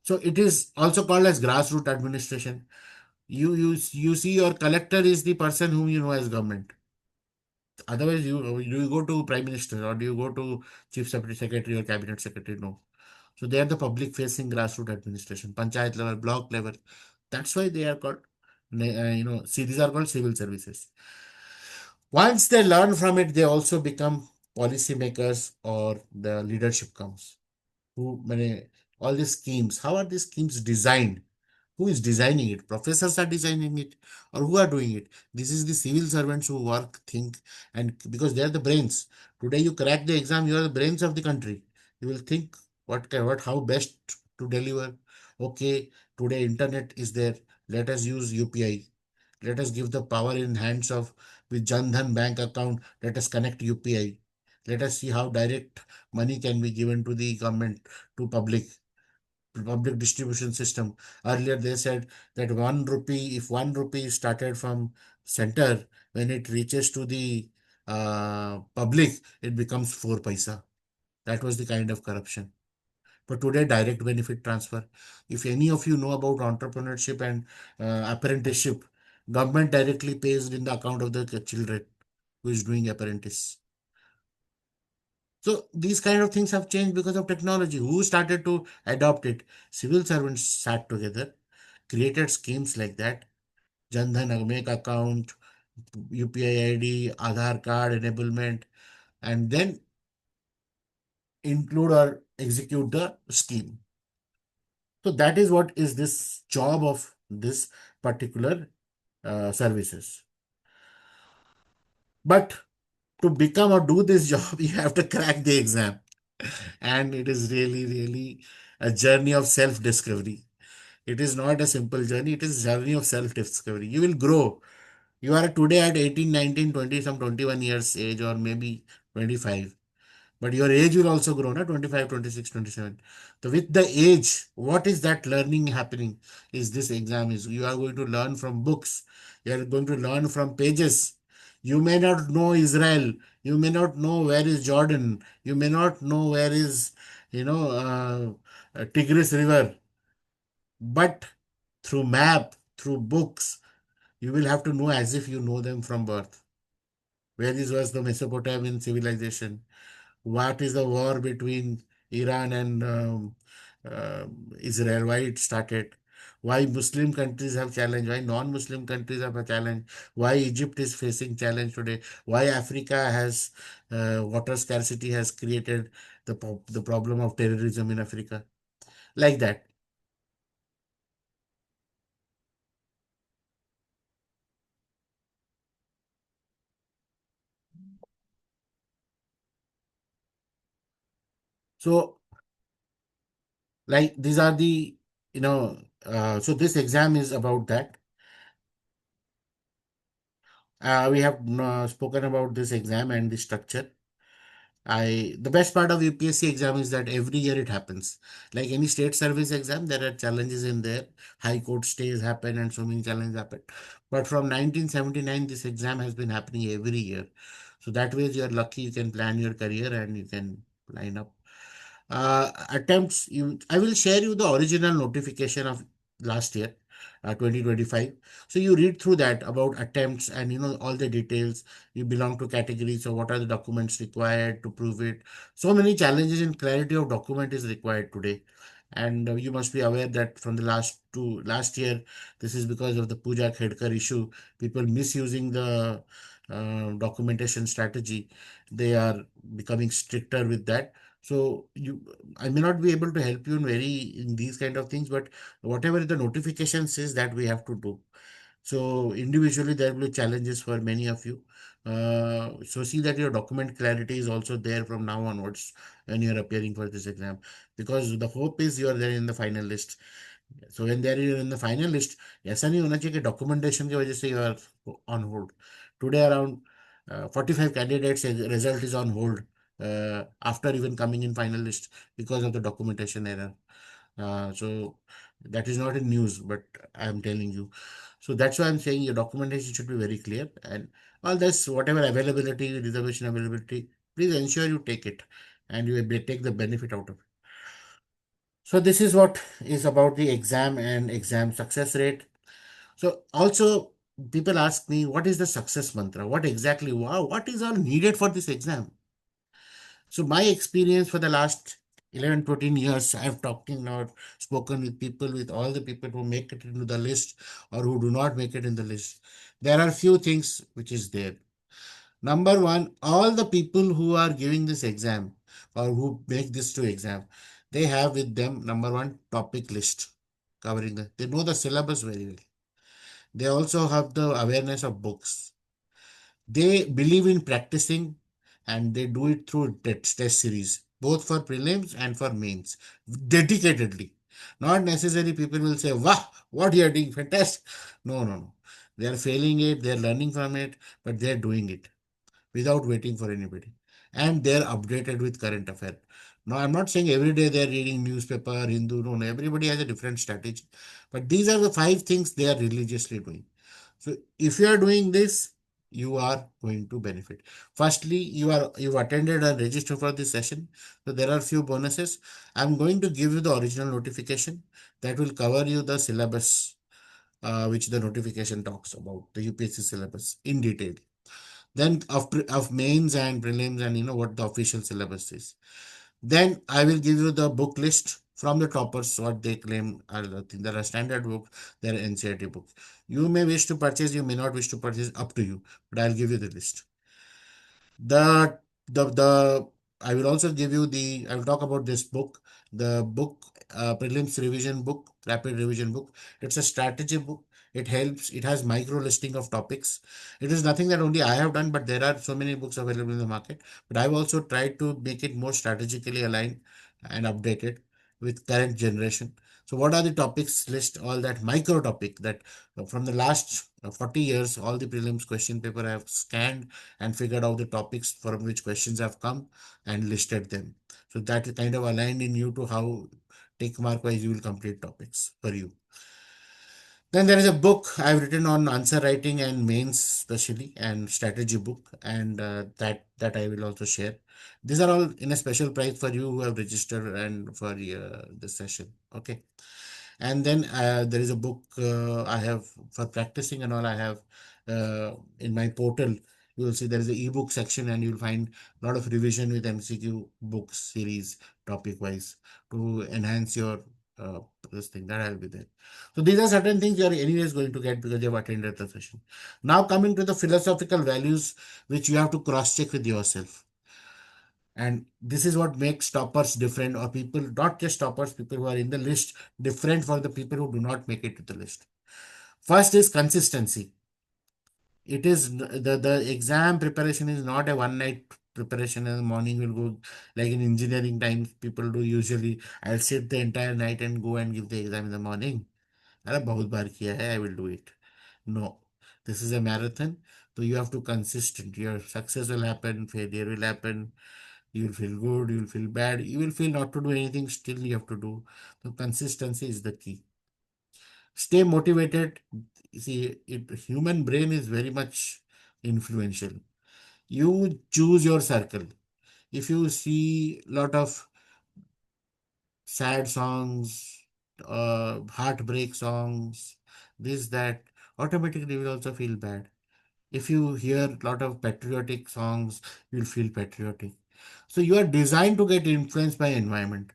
A: So it is also called as grassroots administration. You see your collector is the person whom you know as government. Otherwise, you go to prime minister or do you go to chief secretary or cabinet secretary? No. So they are the public facing grassroots administration, panchayat level, block level. That's why they are called, see, these are called civil services. Once they learn from it, they also become policymakers or the leadership comes. All these schemes, how are these schemes designed? Who is designing it? Professors are designing it, or who are doing it? This is the civil servants who work, think, and because they are the brains. Today, you crack the exam, you are the brains of the country. You will think how best to deliver. Okay, today internet is there. Let us use UPI. Let us give the power in hands of with Jan Dhan bank account. Let us connect UPI. Let us see how direct money can be given to the government, to public distribution system. Earlier they said that 1 rupee, if 1 rupee started from center, when it reaches to the public, it becomes 4 paisa. That was the kind of corruption. But today, direct benefit transfer. If any of you know about entrepreneurship and apprenticeship, government directly pays in the account of the children who is doing apprentice. So these kind of things have changed because of technology. Who started to adopt it? Civil servants sat together, created schemes like that. Jan Dhan Make account, UPI ID, Aadhaar card enablement, and then include or execute the scheme. So that is what is this job of this particular services. But to become or do this job, you have to crack the exam. And it is really, really a journey of self-discovery. It is not a simple journey. It is a journey of self-discovery. You will grow. You are today at 18, 19, 20, some 21 years age or maybe 25. But your age will also grow, na? 25, 26, 27. So with the age, what is that learning happening? Is this exam is you are going to learn from books. You are going to learn from pages. You may not know Israel. You may not know where is Jordan. You may not know where is, Tigris River. But through map, through books, you will have to know as if you know them from birth. Where is was the Mesopotamian civilization? What is the war between Iran and Israel? Why it started? Why Muslim countries have challenge? Why non-Muslim countries have a challenge? Why Egypt is facing challenge today? Why Africa has water scarcity has created the problem of terrorism in Africa? Like that. So, like these are the so this exam is about that. We have spoken about this exam and the structure. The best part of UPSC exam is that every year it happens. Like any state service exam, there are challenges in there. High court stays happen and so many challenges happen. But from 1979, this exam has been happening every year. So that way you are lucky, you can plan your career and you can line up. Attempts, I will share you the original notification of last year, 2025. So you read through that about attempts and all the details. You belong to categories, so what are the documents required to prove it? So many challenges in clarity of document is required today. And you must be aware that from the last year, this is because of the Pooja Khedkar issue, people misusing the documentation strategy. They are becoming stricter with that. So I may not be able to help you in these kind of things, but whatever the notification says that we have to do. So individually, there will be challenges for many of you. So see that your document clarity is also there from now onwards when you are appearing for this exam, because the hope is you are there in the final list. So when they are in the final list, ऐसा नहीं होना चाहिए कि documentation की वजह से you are on hold. Today around 45 candidates result is on hold after even coming in final list because of the documentation error. So that is not in news, but I am telling you. So that's why I'm saying your documentation should be very clear, and all this whatever availability, reservation availability, please ensure you take it and you will take the benefit out of it. So this is what is about the exam and exam success rate. So also people ask me, what is the success mantra? What exactly, wow, what is all needed for this exam? So my experience for the last 11, 14 years, I've talking or spoken with people, with all the people who make it into the list or who do not make it in the list. There are few things which is there. Number one, all the people who are giving this exam or who make this to exam, they have with them number one topic list covering they know the syllabus very well. They also have the awareness of books. They believe in practicing and they do it through test series, both for prelims and for mains, dedicatedly. Not necessarily people will say, wow, what you are doing, fantastic. No, no, no. They are failing it, they are learning from it, but they are doing it without waiting for anybody. And they're updated with current affair. Now, I'm not saying every day they're reading newspaper, Hindu, no, no, everybody has a different strategy. But these are the five things they are religiously doing. So if you are doing this, you are going to benefit. Firstly, you've attended and registered for this session. So there are few bonuses. I'm going to give you the original notification that will cover you the syllabus, which the notification talks about, the UPSC syllabus in detail. Then of mains and prelims and what the official syllabus is. Then I will give you the book list from the toppers, what they claim are the thing. There are standard books, there are NCERT books. You may wish to purchase, you may not wish to purchase, up to you. But I'll give you the list. The the I will also give you I will talk about this book, the book, prelims revision book, rapid revision book. It's a strategy book. It helps. It has micro listing of topics. It is nothing that only I have done, but there are so many books available in the market. But I've also tried to make it more strategically aligned and updated with current generation. So what are the topics? List all that micro topic that from the last 40 years, all the prelims question paper I have scanned and figured out the topics from which questions have come and listed them. So that is kind of aligned in you to how tick mark wise you will complete topics for you. Then there is a book I've written on answer writing and mains especially and strategy book, and that I will also share. These are all in a special price for you who have registered and for this session. Okay. And then there is a book I have for practicing and all. I have in my portal. You will see there is a ebook section, and you'll find a lot of revision with MCQ books series topic wise to enhance your uh, this thing that I'll be there. So these are certain things you are anyways going to get because you have attended the session. Now coming to the philosophical values which you have to cross check with yourself. And this is what makes toppers different, or people, not just toppers, people who are in the list, different for the people who do not make it to the list. First is consistency. It is the exam preparation is not a one night preparation in the morning. Will go like in engineering times people do usually. I'll sit the entire night and go and give the exam in the morning. अरे बहुत बार किया है, I will do it. No, this is a marathon. So you have to consistent. Your success will happen, failure will happen. You will feel good, you will feel bad, you will feel not to do anything, still you have to do. So consistency is the key. Stay motivated. You see, human brain is very much influential. You choose your circle. If you see lot of sad songs, heartbreak songs, this, that, automatically you will also feel bad. If you hear a lot of patriotic songs, you'll feel patriotic. So you are designed to get influenced by environment.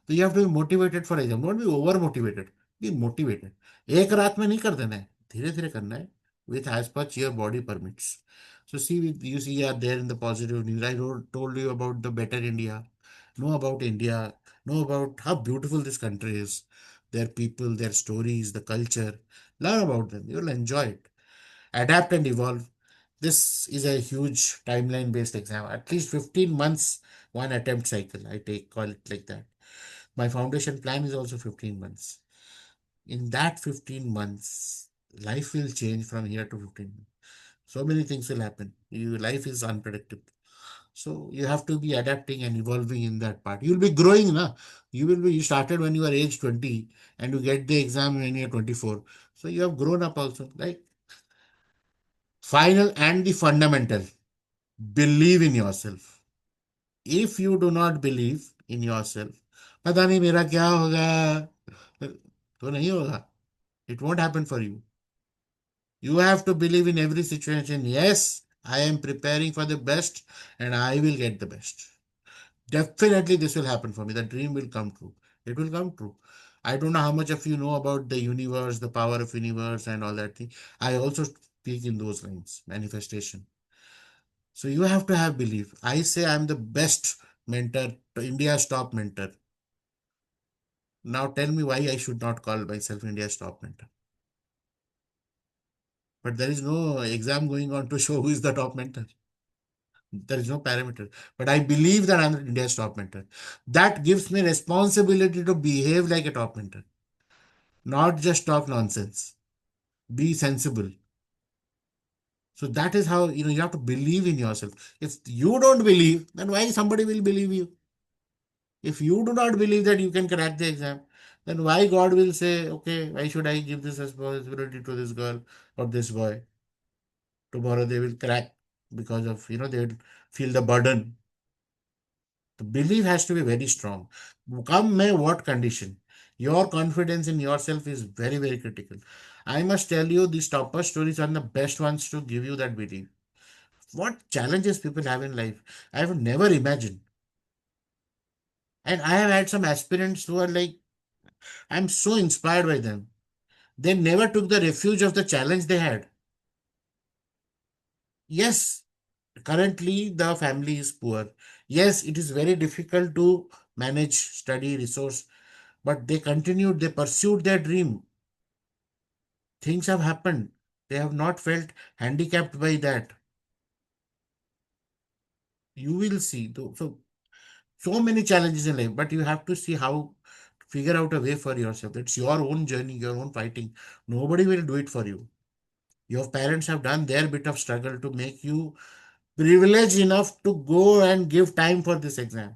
A: तो you have to be motivated for exam. Don't be over motivated. Be motivated. एक रात में नहीं कर देना है. धीरे धीरे करना है. With as much your body permits. So see, you see, you are there in the positive news. I told you about the better India. Know about India. Know about how beautiful this country is. Their people, their stories, the culture. Learn about them. You'll enjoy it. Adapt and evolve. This is a huge timeline based exam. At least 15 months, one attempt cycle. I take call it like that. My foundation plan is also 15 months. In that 15 months, life will change from here to 15 months. So many things will happen. Life is unpredictable. So you have to be adapting and evolving in that part. You'll be growing, na? You started when you were age 20 and you get the exam when you're 24. So you have grown up also. Like final and the fundamental. Believe in yourself. If you do not believe in yourself, पता नहीं मेरा क्या होगा, तो नहीं होगा. It won't happen for you. You have to believe in every situation. Yes, I am preparing for the best and I will get the best. Definitely, this will happen for me. The dream will come true. It will come true. I don't know how much of you know about the universe, the power of universe, and all that thing. I also speak in those lines, manifestation. So you have to have belief. I say I'm the best mentor, India's top mentor. Now tell me why I should not call myself India's top mentor. But there is no exam going on to show who is the top mentor. There is no parameter. But I believe that I'm India's top mentor. That gives me responsibility to behave like a top mentor, not just talk nonsense. Be sensible. So that is how you have to believe in yourself. If you don't believe, then why somebody will believe you? If you do not believe that you can crack the exam, then why God will say, okay, why should I give this responsibility to this girl or this boy? Tomorrow they will crack because of, they will feel the burden. The belief has to be very strong. Come may what condition. Your confidence in yourself is very, very critical. I must tell you, these topper stories are the best ones to give you that belief. What challenges people have in life, I have never imagined. And I have had some aspirants who are like, I'm so inspired by them. They never took the refuge of the challenge they had. Yes, currently the family is poor. Yes, it is very difficult to manage study resource, but they continued, they pursued their dream. Things have happened. They have not felt handicapped by that. You will see. So many challenges in life, but you have to see how Figure out a way for yourself. It's your own journey, your own fighting. Nobody will do it for you. Your parents have done their bit of struggle to make you privileged enough to go and give time for this exam.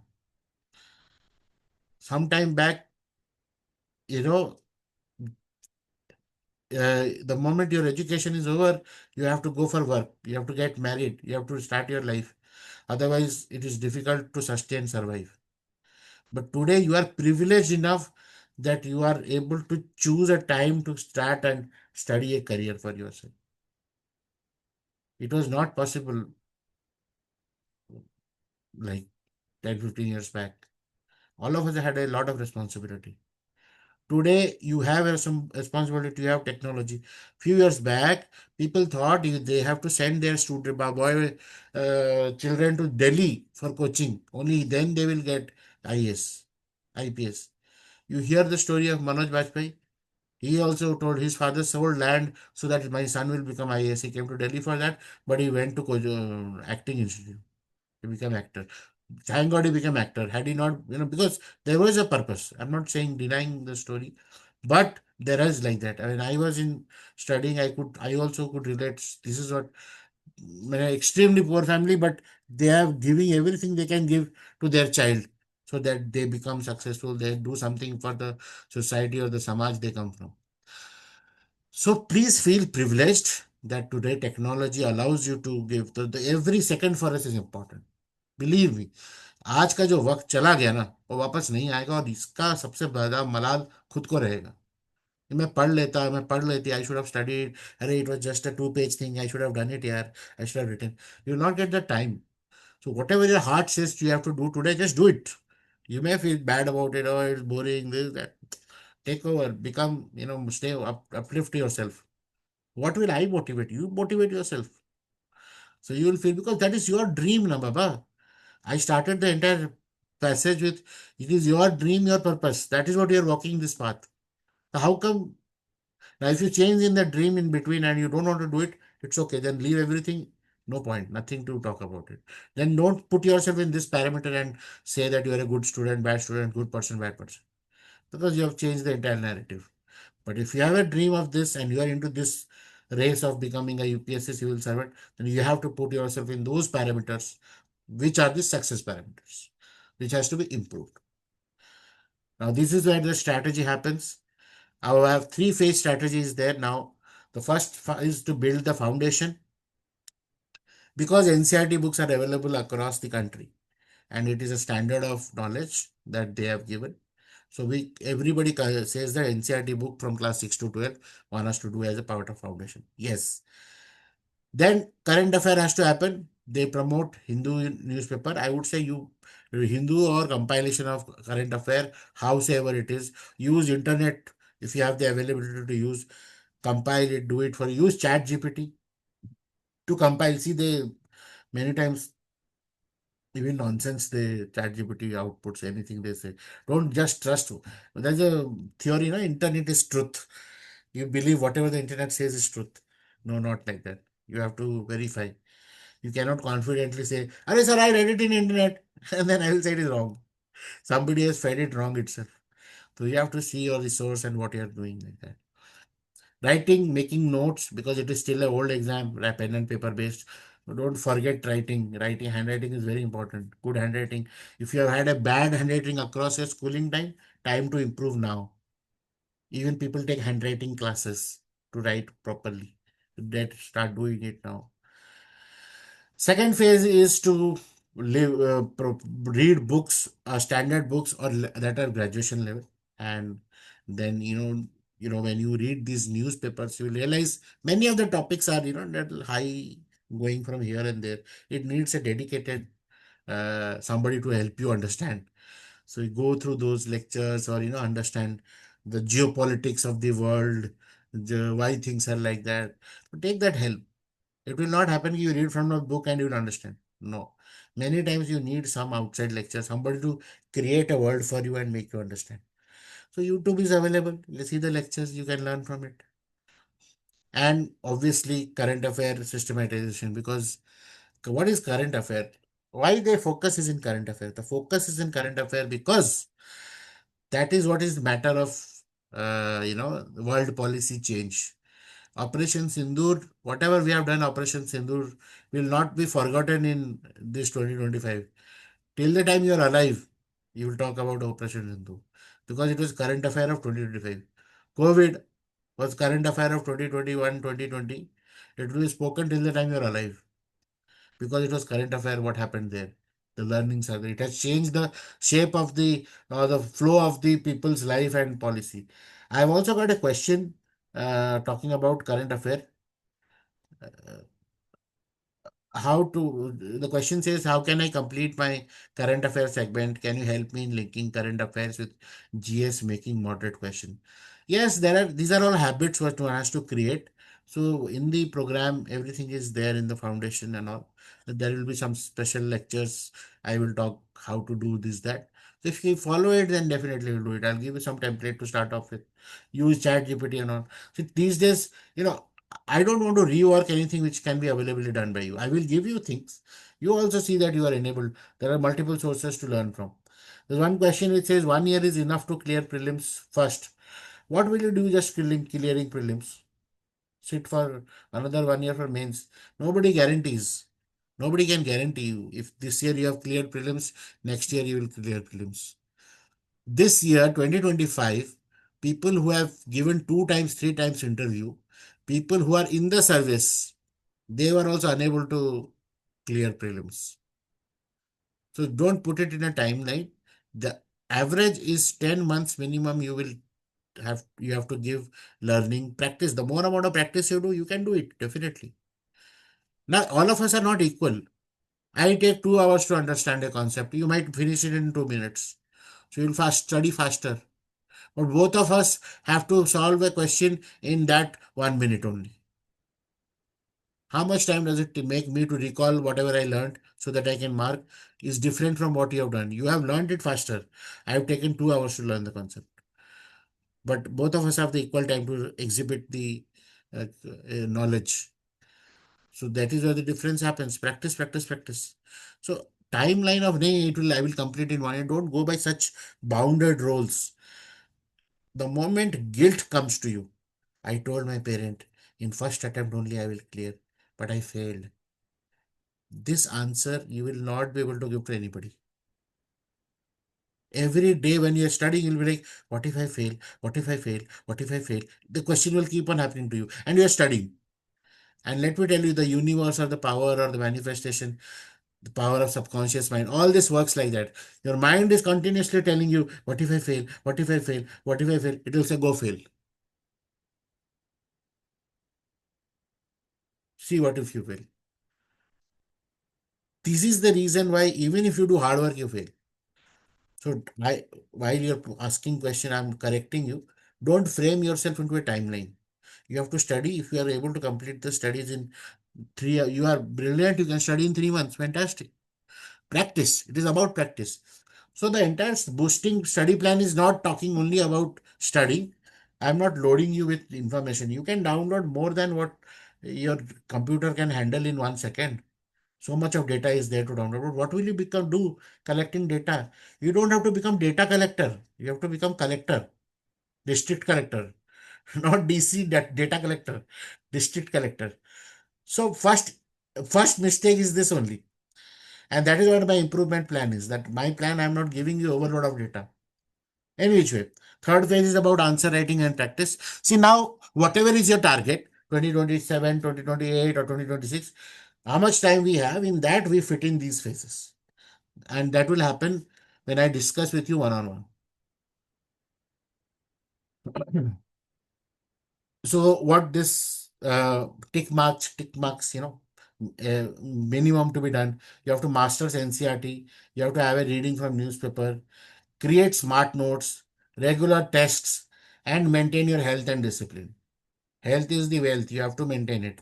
A: Sometime back, you know, the moment your education is over, you have to go for work. You have to get married. You have to start your life. Otherwise, it is difficult to sustain, survive. But today, you are privileged enough that you are able to choose a time to start and study a career for yourself. It was not possible like 10, 15 years back. All of us had a lot of responsibility. Today, you have some responsibility. You have technology. Few years back, people thought they have to send their student boy children to Delhi for coaching. Only then they will get IS, IPS. You hear the story of Manoj Bajpayee. He also told his father sold land so that my son will become IAS. He came to Delhi for that, but he went to acting institute. He became actor. Thank God he became actor. Had he not, because there was a purpose. I'm not saying denying the story, but there is like that. I mean, I was in studying. I also could relate. This is what extremely poor family, but they are giving everything they can give to their child so that they become successful. They do something for the society or the samaj they come from. So please feel privileged that today technology allows you to give. Every second for us is important. Believe me. आज का जो वक्त चला गया ना वो वापस नहीं आएगा और इसका सबसे बड़ा मलाल खुद को रहेगा. मैं पढ़ लेती आई शुड हैव स्टडीड. अरे it was just a 2 page thing. I should have done it यार. I should have written. You will not get the time. So whatever your heart says you have to do today, just do it. You may feel bad about it, or it's boring, this, that. Take over, become, stay up, uplift yourself. What will I motivate? You motivate yourself. So you will feel, because that is your dream, na Baba. I started the entire passage with, it is your dream, your purpose. That is what you are walking this path. So how come now if you change in the dream in between and you don't want to do it, it's okay. Then leave everything. No point. Nothing to talk about it. Then don't put yourself in this parameter and say that you are a good student, good person, bad person. Because you have changed the entire narrative. But if you have a dream of this and you are into this race of becoming a UPSC civil servant, then you have to put yourself in those parameters, which are the success parameters, which has to be improved. Now, this is where the strategy happens. I have three-phase strategies there now. The first is to build the foundation, because NCRT books are available across the country and it is a standard of knowledge that they have given. So everybody says that NCRT book from class 6 to 12 want us to do as a part of foundation. Yes. Then current affair has to happen. They promote Hindu newspaper. I would say you Hindu or compilation of current affair, howsoever it is. Use internet if you have the availability to use. Compile it, do it for use Chat GPT to compile. See, they many times even nonsense the Chat GPT outputs anything they say. Don't just trust. There's a theory, internet is truth. You believe whatever the internet says is truth. No, not like that. You have to verify. You cannot confidently say, "Arey sir, I read it in internet," and then I will say it is wrong. Somebody has fed it wrong itself. So you have to see your resource and what you are doing like that. Writing, making notes, because it is still an old exam, pen and paper based. Don't forget writing. Writing, handwriting is very important. Good handwriting. If you have had a bad handwriting across your schooling time, time to improve now. Even people take handwriting classes to write properly. That start doing it now. Second phase is to read books, standard books or that are graduation level, and then when you read these newspapers, you realize many of the topics are little high, going from here and there. It needs a dedicated somebody to help you understand. So you go through those lectures or understand the geopolitics of the world, why things are like that. Take that help. It will not happen you read from a book and you will understand. No. Many times you need some outside lecture, somebody to create a world for you and make you understand. So YouTube is available. Let's see the lectures, you can learn from it. And obviously current affair systematization, because what is current affair? Why their focus is in current affair? The focus is in current affair because That is what is matter of world policy change. Operation Sindoor, whatever we have done, Operation Sindoor will not be forgotten in this 2025. Till the time you are alive, you will talk about Operation Sindoor because it was current affair of 2025. COVID was current affair of 2021, 2020. It will be spoken till the time you are alive because it was current affair what happened there. The learnings are there. It has changed the shape of the flow of the people's life and policy. I've also got a question talking about current affair. How to The question says, how can I complete my current affairs segment? Can you help me in linking current affairs with GS, making moderate question? Yes, these are all habits what one has to create. So in the program everything is there in the foundation and all. There will be some special lectures. I will talk how to do this, that. So if you follow it, then definitely we'll do it. I'll give you some template to start off with. Use chat GPT and all. So these days, I don't want to rework anything which can be availably done by you. I will give you things. You also see that you are enabled. There are multiple sources to learn from. There's one question which says 1 year is enough to clear prelims first. What will you do just clearing prelims? Sit for another 1 year for mains. Nobody guarantees. Nobody can guarantee you. If this year you have cleared prelims, next year you will clear prelims. This year, 2025, people who have given 2 times, 3 times interview, people who are in the service, they were also unable to clear prelims. So don't put it in a timeline. The average is 10 months minimum. You have to give learning practice. The more amount of practice you do, you can do it definitely. Now all of us are not equal. I take 2 hours to understand a concept. You might finish it in 2 minutes. So you'll study faster. But both of us have to solve a question in that 1 minute only. How much time does it make me to recall whatever I learned so that I can mark is different from what you have done. You have learned it faster. I have taken 2 hours to learn the concept. But both of us have the equal time to exhibit the knowledge. So that is where the difference happens. Practice, practice, practice. So timeline of nay, I will complete in 1 year. Don't go by such bounded roles. The moment guilt comes to you, I told my parent, in first attempt only I will clear, but I failed. This answer you will not be able to give to anybody. Every day when you are studying, you'll be like, what if I fail? What if I fail? What if I fail? The question will keep on happening to you, and you are studying. And let me tell you, the universe or the power or the manifestation, the power of subconscious mind, all this works like that. Your mind is continuously telling you, what if I fail? What if I fail? What if I fail? It will say, go fail. See what if you fail. This is the reason why even if you do hard work, you fail. So while you're asking question, I'm correcting you. Don't frame yourself into a timeline. You have to study. If you are able to complete the studies in 3, you are brilliant. You can study in 3 months. Fantastic. Practice. It is about practice. So the entire boosting study plan is not talking only about studying. I'm not loading you with information. You can download more than what your computer can handle in 1 second. So much of data is there to download. But what will you do collecting data? You don't have to become data collector. You have to become collector, district collector, not DC data collector, district collector. So first mistake is this only. And that is what my improvement plan is. That my plan, I'm not giving you overload of data. Any which way. Third phase is about answer writing and practice. See now, whatever is your target, 2027, 2028, or 2026, how much time we have, in that we fit in these phases. And that will happen when I discuss with you one on one. So what this tick marks, minimum to be done. You have to master NCRT. You have to have a reading from newspaper. Create smart notes, regular tests, and maintain your health and discipline. Health is the wealth. You have to maintain it.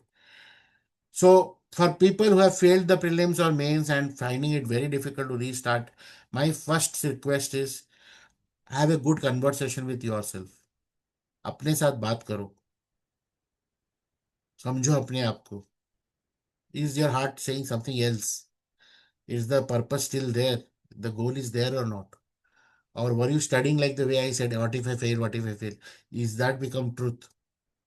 A: So for people who have failed the prelims or mains and finding it very difficult to restart, my first request is have a good conversation with yourself. अपने साथ बात करो. समझो अपने आप को. Is your heart saying something else? Is the purpose still there? The goal is there or not? Or were you studying like the way I said, what if I fail, what if I fail? Is that become truth?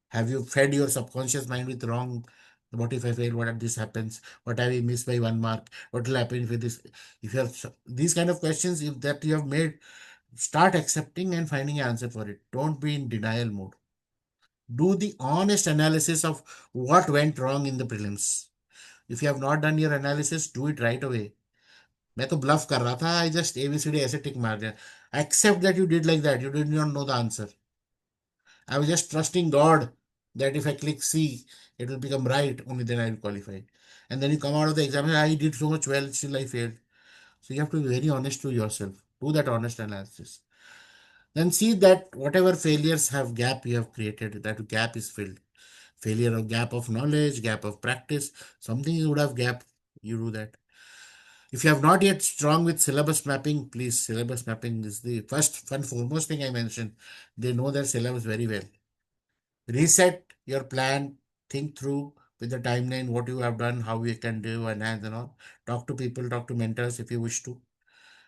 A: Have you fed your subconscious mind with wrong? What if I fail? What if this happens? What have I missed by 1 mark? What will happen if it is? If you have these kind of questions, if that you have made, start accepting and finding an answer for it. Don't be in denial mode. Do the honest analysis of what went wrong in the prelims. If you have not done your analysis, do it right away. मैं तो bulb कर रहा था I just ABCD ऐसे tick मार दिया except that you did like that you did not know the answer I was just trusting God that if I click C, it will become right. Only then I will qualify. And then you come out of the exam, I did so much well, still I failed. So you have to be very honest to yourself. Do that honest analysis. Then see that whatever failures have gap you have created, that gap is filled. Failure of gap of knowledge, gap of practice, something you would have gap. You do that. If you have not yet strong with syllabus mapping, please syllabus mapping is the first and foremost thing I mentioned. They know their syllabus very well. Reset your plan, think through with the timeline what you have done, how you can do, and all. Talk to people, talk to mentors if you wish to.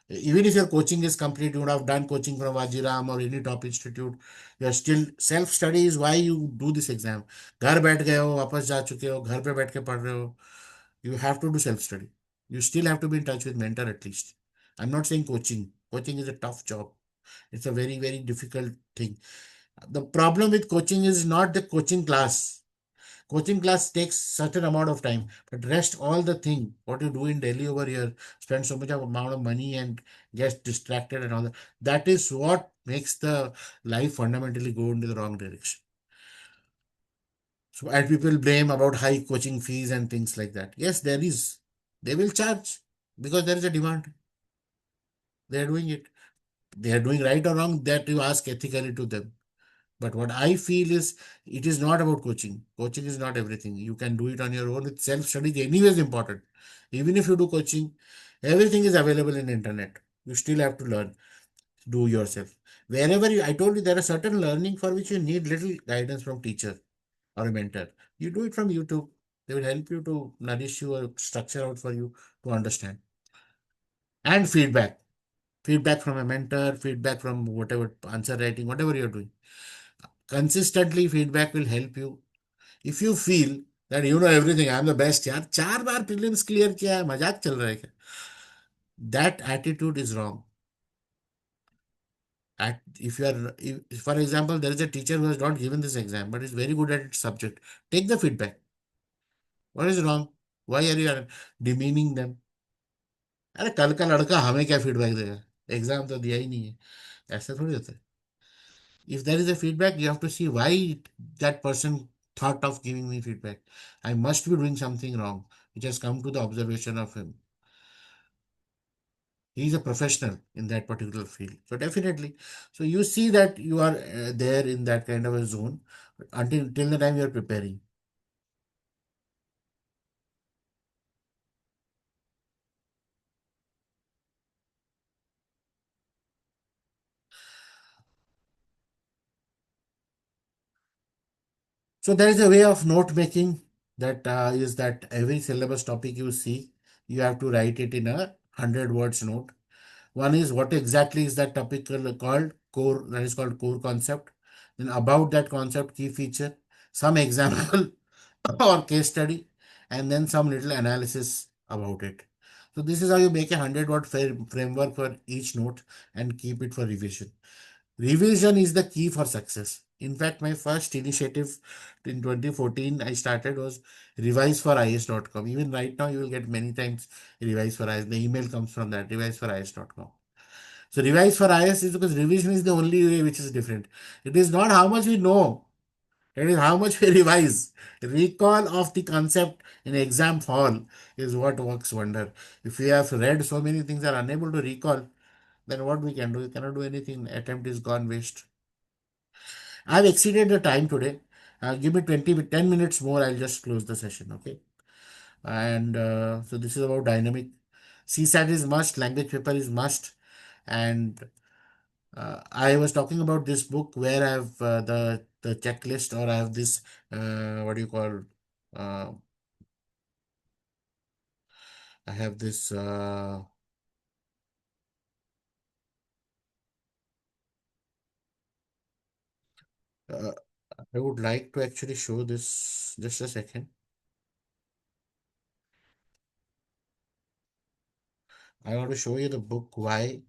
A: Even if your coaching is complete, you would have done coaching from Vajiram or any top institute, you are still self study is why you do this exam. घर बैठ गए हो वापस जा चुके हो घर पे बैठ के पढ़ रहे हो you have to do self study. You still have to be in touch with mentor at least. I'm not saying coaching is a tough job. It's a very very difficult thing. The problem with coaching is not the coaching class. Coaching class takes certain amount of time, but rest all the thing what you do in Delhi over here, spend so much of amount of money and get distracted and all that. That is what makes the life fundamentally go into the wrong direction. So and people blame about high coaching fees and things like that. Yes, there is. They will charge because there is a demand. They are doing it. They are doing right or wrong that you ask ethically to them. But what I feel is it is not about coaching. Coaching is not everything. You can do it on your own. With self-study anyway is important. Even if you do coaching, everything is available in internet. You still have to learn. Do yourself. Wherever you, I told you there are certain learning for which you need little guidance from teacher or a mentor. You do it from YouTube. They will help you to nourish you or structure out for you to understand. And feedback. Feedback from a mentor, feedback from whatever answer writing, whatever you're doing. Consistently feedback will help you. If you feel that you know everything, I'm the best यार 4 बार prelims clear किया है मजाक चल रहा है क्या? That attitude is wrong. If you are, if, for example, there is a teacher who has not given this exam but is very good at its subject, take the feedback. What is wrong? Why are you demeaning them? अरे कल का लड़का हमें क्या feedback देगा exam तो दिया ही नहीं है ऐसा थोड़ी होता है if there is a feedback you have to see why that person thought of giving me feedback. I must be doing something wrong which has come to the observation of him. He is a professional in that particular field, so definitely. So you see that you are there in that kind of a zone until till the time you are preparing. So there is a way of note making that is that every syllabus topic you see, you have to write it in a 100 words note. One is what exactly is that topic called core, that is called core concept. Then about that concept, key feature, some example or case study, and then some little analysis about it. So this is how you make a 100 word framework for each note and keep it for revision. Revision is the key for success. In fact, my first initiative in 2014 I started was reviseforis.com. Even right now, you will get many times revise for IS. The email comes from that reviseforis.com. So revise for IS is because revision is the only way which is different. It is not how much we know, it is how much we revise. Recall of the concept in exam hall is what works wonder. If we have read so many things are unable to recall, then what we can do? We cannot do anything. Attempt is gone waste. I've exceeded the time today. Give me 10 minutes more. I'll just close the session. Okay. And so this is about dynamic. CSAT is must. Language paper is must. And I was talking about this book where I have the checklist or I have this what do you call uh, I have this Uh, I would like to actually show this. Just a second. I want to show you the book. Why?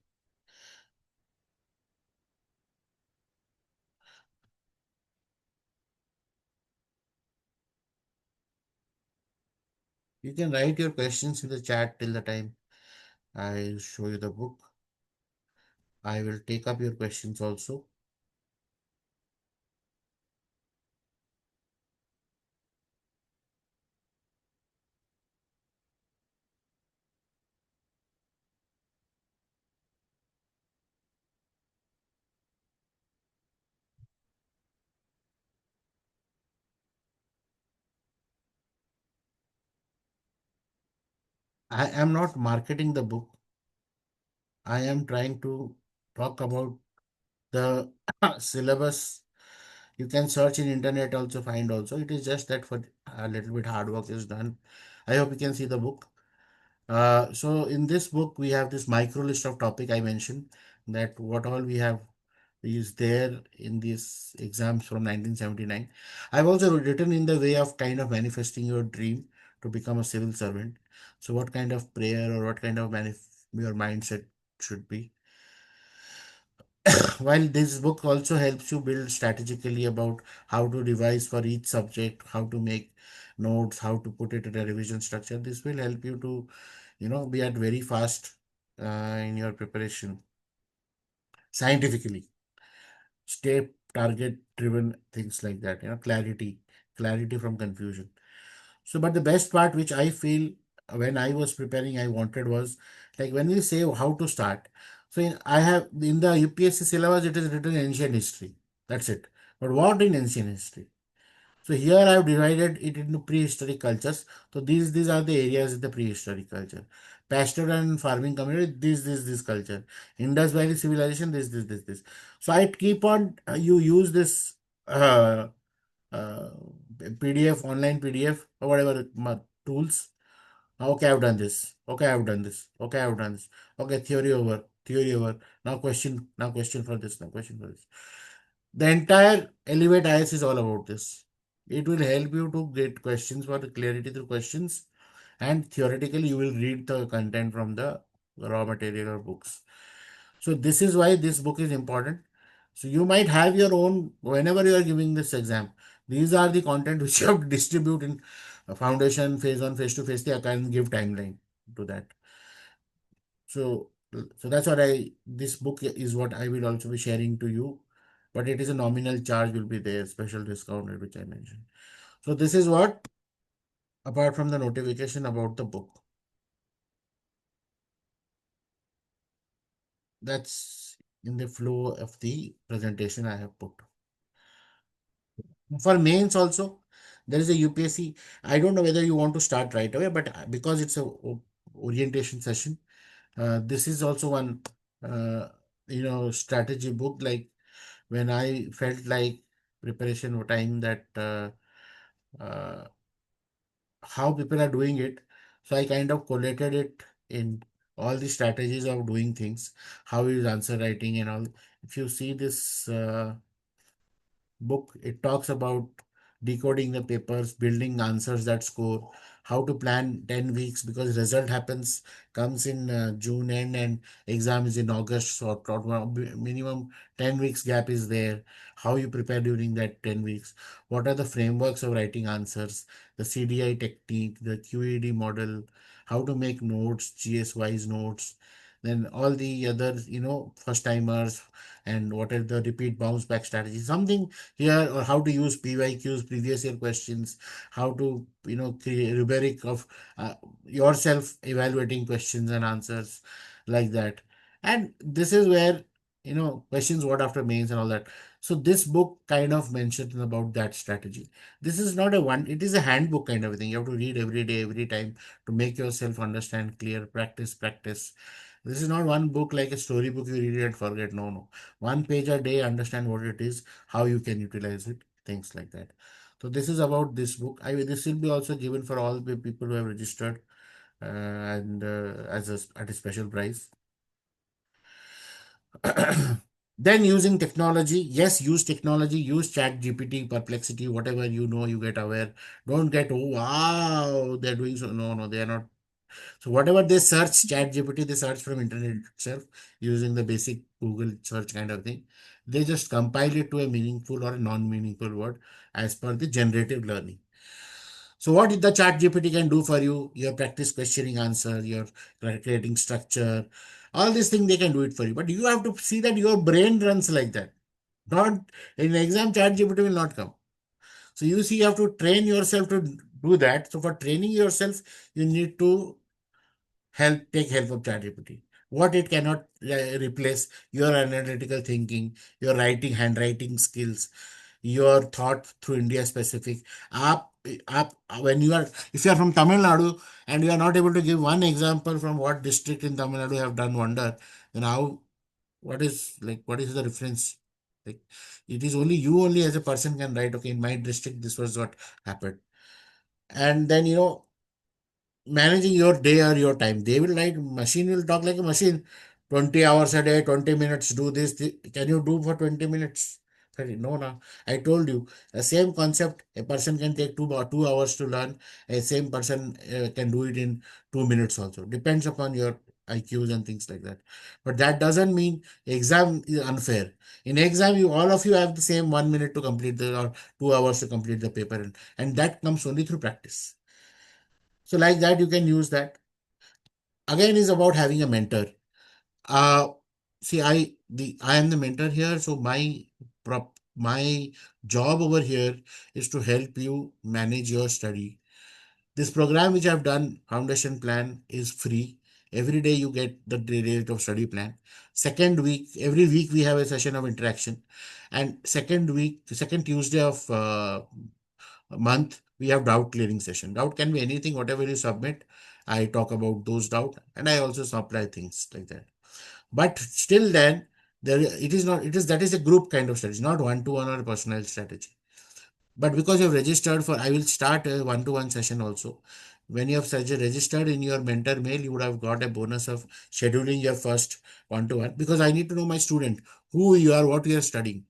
A: You can write your questions in the chat till the time I show you the book. I will take up your questions also. I am not marketing the book. I am trying to talk about the syllabus. You can search in internet also, find also. It is just that for a little bit hard work is done. I hope you can see the book. So in this book we have this micro list of topic I mentioned, that what all we have is there in these exams from 1979. I've also written in the way of kind of manifesting your dream to become a civil servant. So what kind of prayer or what kind of your mindset should be. While this book also helps you build strategically about how to revise for each subject, how to make notes, how to put it in a revision structure, this will help you to, be at very fast in your preparation scientifically. Step target driven things like that, clarity from confusion. So, but the best part which I feel when I was preparing I wanted was, like, when we say how to start. So I have in the UPSC syllabus it is written ancient history, that's it. But what in ancient history? So here I have divided it into prehistoric cultures. So these are the areas in the prehistoric culture. Pastoral and farming community, this culture. Indus Valley civilization, this. So I keep on, you use this uh, uh, PDF, online PDF or whatever tools. Okay, I've done this. Okay, I've done this. Okay, I've done this. Okay, theory over. Theory over. Now question for this. Now question for this. The entire Elevate IS is all about this. It will help you to get questions for the clarity through questions, and theoretically you will read the content from the raw material or books. So this is why this book is important. So you might have your own whenever you are giving this exam. These are the content which you have to distribute in foundation, phase one, phase two, phase three. I can give timeline to that. So that's what this book is what I will also be sharing to you. But it is a nominal charge will be there, special discount which I mentioned. So this is what, apart from the notification about the book, that's in the flow of the presentation I have put. For mains also, there is a UPSC. I don't know whether you want to start right away, but because it's a orientation session, this is also one, uh, strategy book. Like when I felt like preparation time that how people are doing it, so I kind of collated it in all the strategies of doing things, how is answer writing and all. If you see this book, it talks about decoding the papers, building answers that score, how to plan 10 weeks because result comes in June end and exam is in August. So minimum 10 weeks gap is there. How you prepare during that 10 weeks. What are the frameworks of writing answers, the CDI technique, the QED model, how to make notes, GS wise notes, then all the other, first timers, and what are the repeat bounce back strategies. Something here, or how to use PYQs, previous year questions, how to create rubric of yourself evaluating questions and answers like that. And this is where questions what after mains and all that. So this book kind of mentions about that strategy. This is not a one, it is a handbook kind of a thing. You have to read every day, every time, to make yourself understand, clear, practice. This is not one book like a story book, you read it and forget. No. One page a day, understand what it is, how you can utilize it, things like that. So this is about this book. This will be also given for all the people who have registered, and at a special price. Then using technology, yes, use technology, use chat GPT, perplexity, whatever you know, you get aware. Don't get, oh wow, they're doing so. No, no, they are not. So whatever they search, chat GPT, they search from internet itself using the basic Google search kind of thing. They just compile it to a meaningful or a non-meaningful word as per the generative learning. So what the chat GPT can do for you, your practice questioning answer, your creating structure, all these things they can do it for you. But you have to see that your brain runs like that. Not in exam, chat GPT will not come. So you see, you have to train yourself to do that. So for training yourself, you need to take help of ChatGPT. What it cannot replace your analytical thinking, your writing, handwriting skills, your thought through India specific. Aap, when you are, if you are from Tamil Nadu and you are not able to give one example from what district in Tamil Nadu have done wonder, then how, what is the reference? Like, it is only you only as a person can write, okay, in my district, this was what happened. And then, managing your day or your time. They will write, machine will talk like a machine. 20 hours a day, 20 minutes, do this. Can you do for 20 minutes? No, no. I told you, the same concept, a person can take 2 hours to learn. A same person can do it in 2 minutes also. Depends upon your IQs and things like that. But that doesn't mean exam is unfair. In exam, all of you have the same 1 minute to complete or 2 hours to complete the paper, and that comes only through practice. So like that, you can use that. Again, is about having a mentor. Uh, See, I am the mentor here, so my job over here is to help you manage your study. This program which I've done, Foundation Plan, is free. Every day you get the rate of study plan. Second week, every week we have a session of interaction, and second week, the second Tuesday of month, we have doubt clearing session. Doubt can be anything, whatever you submit. I talk about those doubt, and I also supply things like that. But still, then there it is not. It is that is a group kind of strategy, not one to one or a personal strategy. But because you have registered for, I will start a one to one session also. When you have registered in your mentor mail, you would have got a bonus of scheduling your first one to one, because I need to know my student, who you are, what you are studying.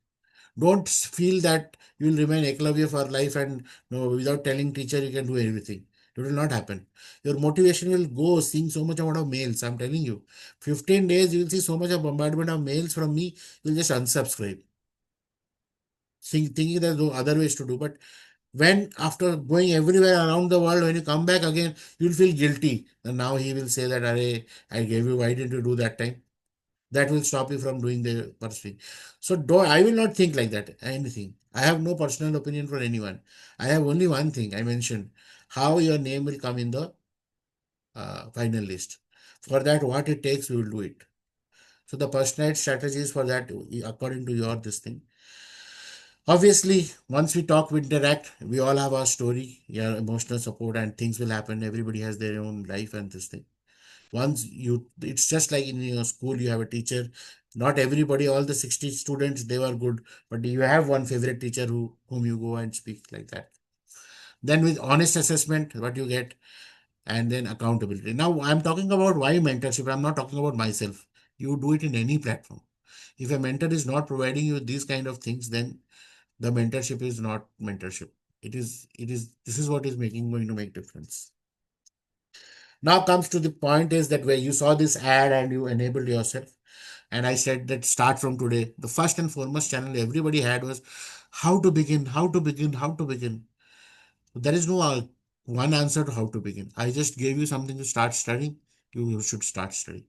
A: Don't feel that you will remain Eklavya for life and no, without telling teacher you can do everything. It will not happen. Your motivation will go seeing so much amount of mails. I'm telling you, 15 days you will see so much of bombardment of mails from me. You'll just unsubscribe, thinking there's no other ways to do. But when after going everywhere around the world, when you come back again, you'll feel guilty. And now he will say that, Arey, I gave you, why didn't you do that time? That will stop you from doing the pursuing. So I will not think like that. Anything. I have no personal opinion for anyone. I have only one thing I mentioned: how your name will come in the final list. For that, what it takes, we will do it. So the personalized strategies for that, according to your this thing. Obviously, once we talk, we interact. We all have our story, yeah, emotional support, and things will happen. Everybody has their own life and this thing. Once you, it's just like in your school, you have a teacher. Not everybody, all the 60 students, they were good, but you have one favorite teacher whom you go and speak like that. Then with honest assessment, what you get, and then accountability. Now I'm talking about why mentorship. I'm not talking about myself. You do it in any platform. If a mentor is not providing you these kind of things, then the mentorship is not mentorship. It is this is what is going to make difference. Now comes to the point is that where you saw this ad and you enabled yourself. And I said that start from today. The first and foremost channel everybody had was how to begin, how to begin, how to begin. There is no one answer to how to begin. I just gave you something to start studying. You should start studying.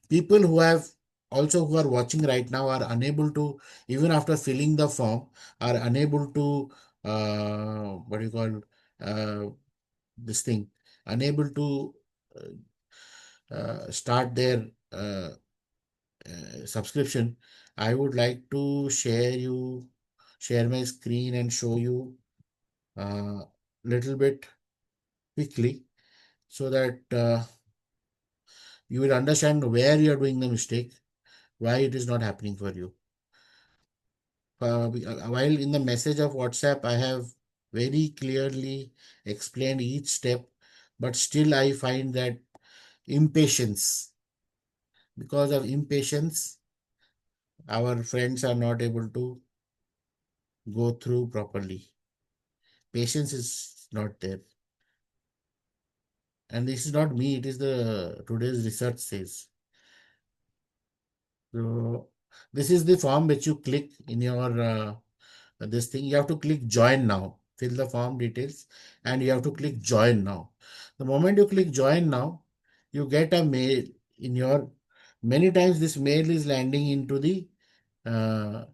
A: People who have also who are watching right now are unable to, even after filling the form, are unable to, what do you call, this thing, unable to start their subscription. I would like to share my screen and show you little bit quickly, so that you will understand where you are doing the mistake, why it is not happening for you. While in the message of WhatsApp, I have very clearly explained each step, but still I find that impatience, because of impatience, Our friends are not able to go through properly. Patience is not there. And this is not me, it is the today's research says. So this is the form which you click in your this thing. You have to click join now. Fill the form details and you have to click join now. The moment you click join now, you get a mail in your, many times this mail is landing into the uh,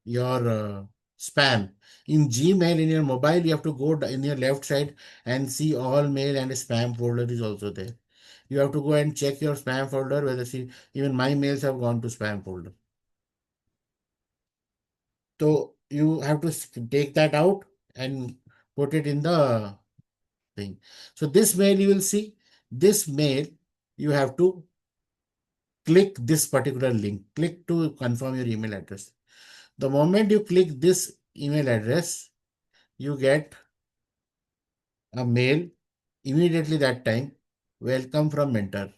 A: your spam. In Gmail, in your mobile, you have to go in your left side and see all mail, and a spam folder is also there. You have to go and check your spam folder whether see, even my mails have gone to spam folder. So you have to take that out and put it in the thing. So this mail you will see, this mail you have to click this particular link. Click to confirm your email address. The moment you click this email address, you get a mail immediately that time. Welcome from mentor.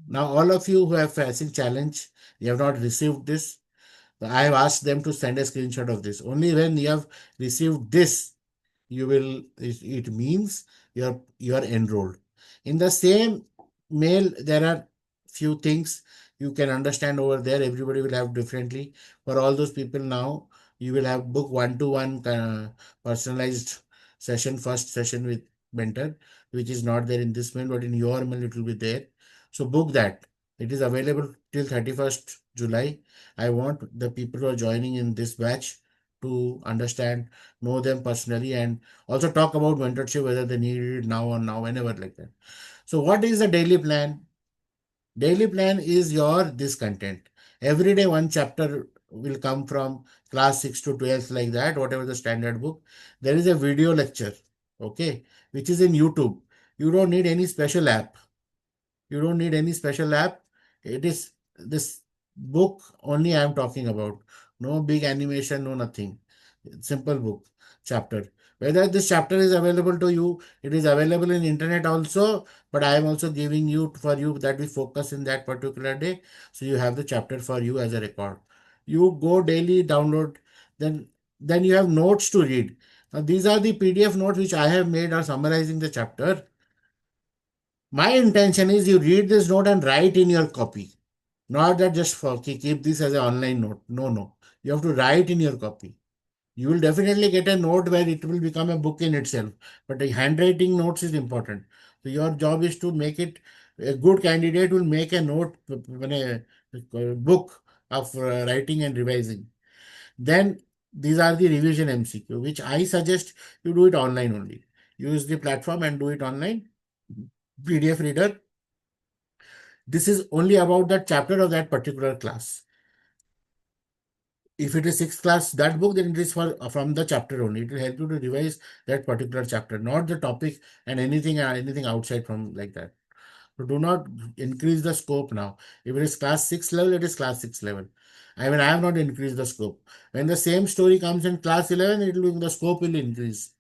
A: Now all of you who have facing challenge, you have not received this. I have asked them to send a screenshot of this. Only when you have received this, you will. It means you are enrolled. In the same mail, there are few things you can understand over there. Everybody will have differently. For all those people now, you will have book one-to-one personalized session, first session with mentor, which is not there in this mail, but in your mail it will be there. So book that. It is available till 31st July. I want the people who are joining in this batch to understand, know them personally, and also talk about mentorship, whether they need it now or now, whenever like that. So, what is the daily plan? Daily plan is your this content. Every day, one chapter will come from class 6 to 12th, like that, whatever the standard book. There is a video lecture, okay, which is in YouTube. You don't need any special app. You don't need any special app. It is this book only I am talking about. No big animation, no nothing. Simple book chapter. Whether this chapter is available to you, it is available in internet also. But I am also giving you for you that we focus in that particular day. So you have the chapter for you as a record. You go daily download. Then then you have notes to read. Now these are the PDF notes which I have made are summarizing the chapter. My intention is you read this note and write in your copy. Not that just for keep this as an online note. No, no. You have to write in your copy. You will definitely get a note where it will become a book in itself. But the handwriting notes is important. So your job is to make it, a good candidate will make a note when a book of writing and revising. Then these are the revision MCQ, which I suggest you do it online only. Use the platform and do it online. PDF reader. This is only about that chapter of that particular class. If it is sixth class, that book, then it is for from the chapter only. It will help you to revise that particular chapter, not the topic and anything outside from like that. So do not increase the scope now. If it is class 6 level, it is class 6 level. I mean, I have not increased the scope. When the same story comes in class 11, it will the scope will increase.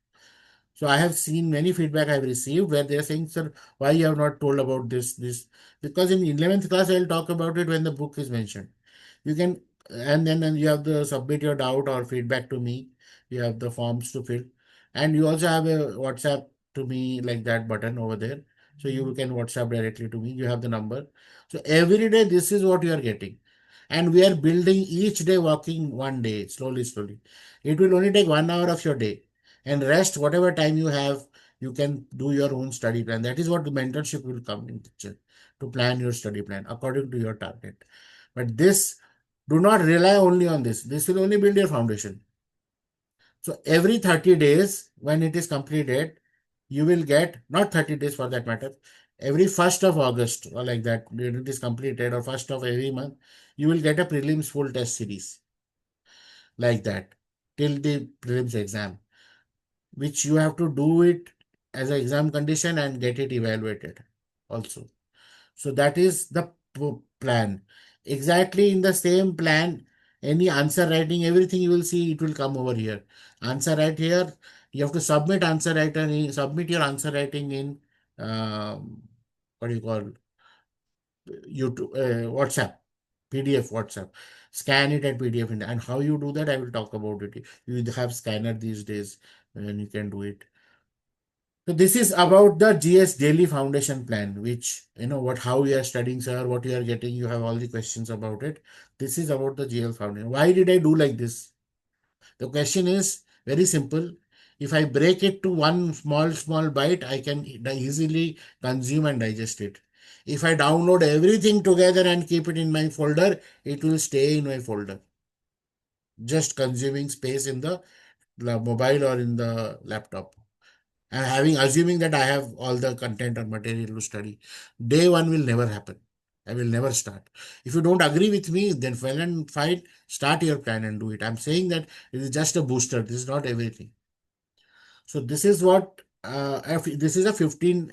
A: So I have seen many feedback I have received where they are saying, sir, why you have not told about this? Because in 11th class, I will talk about it when the book is mentioned. You can, and then you have to submit your doubt or feedback to me. You have the forms to fill. And you also have a WhatsApp to me like that button over there. So you can WhatsApp directly to me. You have the number. So every day, this is what you are getting. And we are building each day, walking one day, slowly, slowly. It will only take 1 hour of your day and rest whatever time you have, you can do your own study plan. That is what the mentorship will come in picture, to plan your study plan according to your target. But this, do not rely only on this will only build your foundation. So every 30 days when it is completed, you will get, not 30 days for that matter, every 1st of August or like that when it is completed, or 1st of every month, you will get a prelims full test series like that till the prelims exam, which you have to do it as an exam condition and get it evaluated also. So that is the plan. Exactly in the same plan, any answer writing, everything you will see, it will come over here. Answer right here. You have to submit answer writing. Submit your answer writing in what do you call? YouTube, WhatsApp, PDF WhatsApp. Scan it at PDF, and how you do that, I will talk about it. You have scanner these days, and you can do it. So this is about the GS daily foundation plan, which what how you are studying, sir, what you are getting. You have all the questions about it. This is about the GL foundation. Why did I do like this? The question is very simple. If I break it to one small bite, I can easily consume and digest it. If I download everything together and keep it in my folder, it will stay in my folder, just consuming space in the mobile or in the laptop. Assuming that I have all the content or material to study. Day one will never happen. I will never start. If you don't agree with me, then well and fine, start your plan and do it. I'm saying that it is just a booster. This is not everything. So this is what this is a 15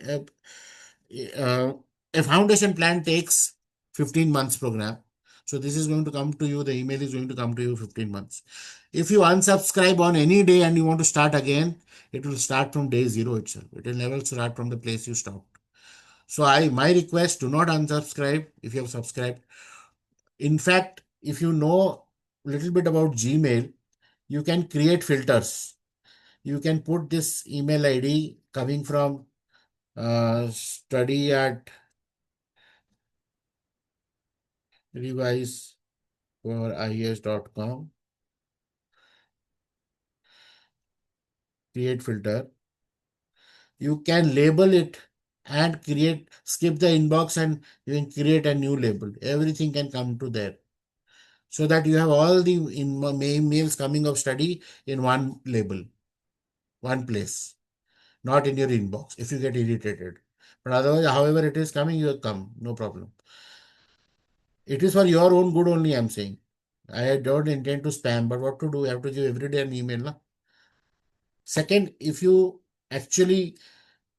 A: a foundation plan takes 15 months program. So this is going to come to you. The email is going to come to you 15 months. If you unsubscribe on any day and you want to start again, it will start from day zero itself. It will never start from the place you stopped. So my request, do not unsubscribe if you have subscribed. In fact, if you know a little bit about Gmail, you can create filters. You can put this email ID coming from study at revise for is.com, create filter. You can label it and skip the inbox and you can create a new label. Everything can come to there. So that you have all the mails coming of study in one label, one place, not in your inbox if you get irritated. But otherwise, however it is coming, you will come, no problem. It is for your own good only, I'm saying. I don't intend to spam, but what to do? I have to give every day an email. Na? Second, if you actually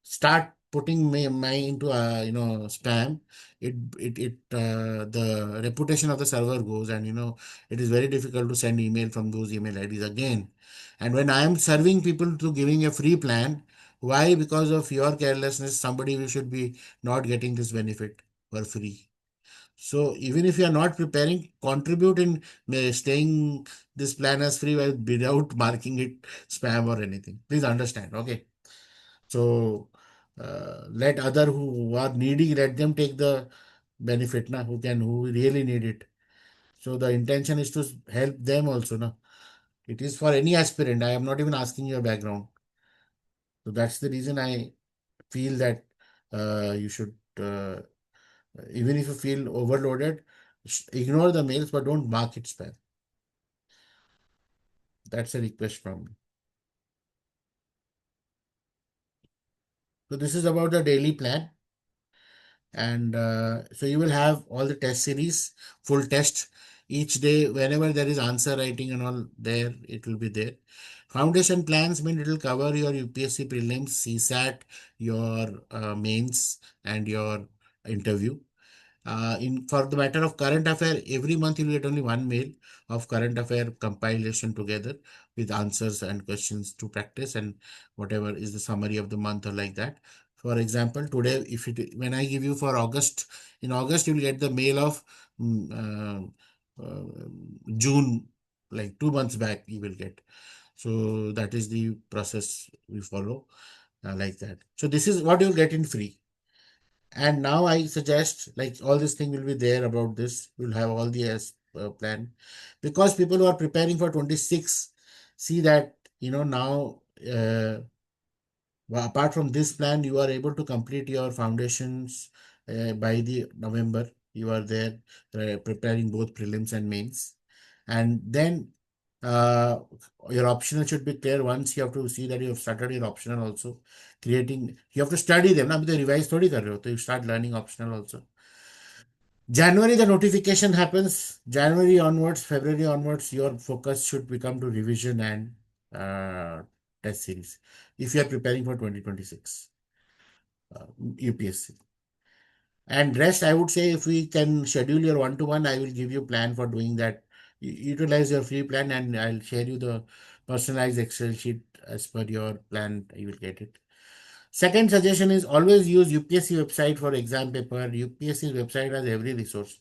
A: start putting my into spam, the reputation of the server goes, and it is very difficult to send email from those email IDs again. And when I am serving people to giving a free plan, why? Because of your carelessness, somebody will should be not getting this benefit for free. So even if you are not preparing, contribute in staying this plan as free without marking it spam or anything. Please understand. Okay. So let other who are needy, let them take the benefit, na, who really need it. So the intention is to help them also, na. It is for any aspirant. I am not even asking your background. So that's the reason I feel that you should, even if you feel overloaded, ignore the mails, but don't mark it spam. That's a request from me. So this is about the daily plan. And so you will have all the test series, full test each day. Whenever there is answer writing and all there, it will be there. Foundation plans mean it will cover your UPSC prelims, CSAT, your mains, and your interview. In for the matter of current affair, every month you will get only one mail of current affair compilation together with answers and questions to practice, and whatever is the summary of the month or like that. For example, today, if it when I give you for August, in August you will get the mail of June, like 2 months back you will get. So that is the process we follow, like that. So this is what you'll get in free. And now I suggest, like, all this thing will be there about this. We'll have all the plan, because people who are preparing for 26 see that now. Well, apart from this plan, you are able to complete your foundations by the November. You are there preparing both prelims and mains, and then uh, your optional should be clear. Once you have to see that you have started your optional also, creating. You have to study them. Now, the revise study कर रहे हो, तो you start learning optional also. January, the notification happens. January onwards, February onwards, your focus should become to revision and test series if you are preparing for 2026 UPSC. And rest, I would say, if we can schedule your one-to-one, I will give you plan for doing that. Utilize your free plan, and I'll share you the personalized Excel sheet as per your plan. You will get it. Second suggestion is always use UPSC website for exam paper. UPSC website has every resource.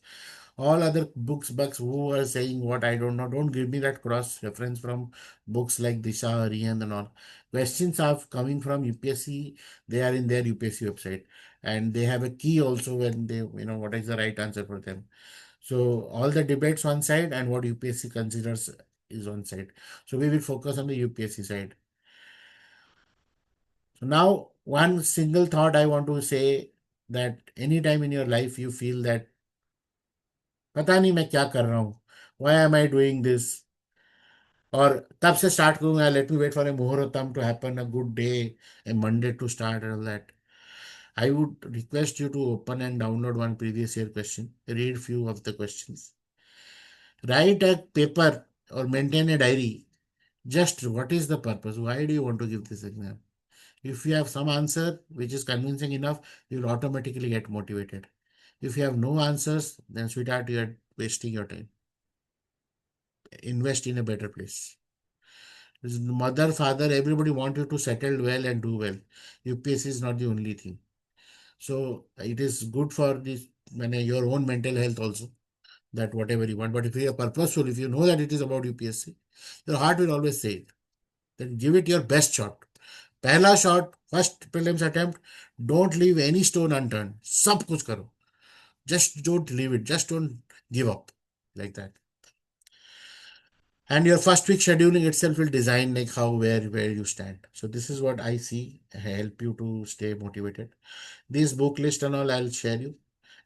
A: All other books who are saying what I don't know, don't give me that cross reference from books like Disha, Arihant and all. Questions are coming from UPSC. They are in their UPSC website, and they have a key also when they, what is the right answer for them. So all the debates one side and what UPSC considers is one side. So we will focus on the UPSC side. So now one single thought I want to say, that anytime in your life you feel that पता नहीं मैं क्या कर रहा हूँ, why am I doing this, और तब से स्टार्ट करूंगा, let me wait for a muhurtam to happen, a good day, a Monday to start and all that. I would request you to open and download one previous year question, read few of the questions, write a paper or maintain a diary. Just what is the purpose? Why do you want to give this exam? If you have some answer which is convincing enough, you will automatically get motivated. If you have no answers, then sweetheart, you are wasting your time. Invest in a better place. Mother, father, everybody want you to settle well and do well. UPSC is not the only thing. So it is good for this, your own mental health also, that whatever you want. But if you are purposeful, if you know that it is about UPSC, your heart will always say it. Then give it your best shot. पहला shot, first prelims attempt, don't leave any stone unturned. सब कुछ करो. Just don't leave it. Just don't give up like that. And your first week scheduling itself will design like how where you stand. So this is what I see help you to stay motivated. This book list and all I'll share you.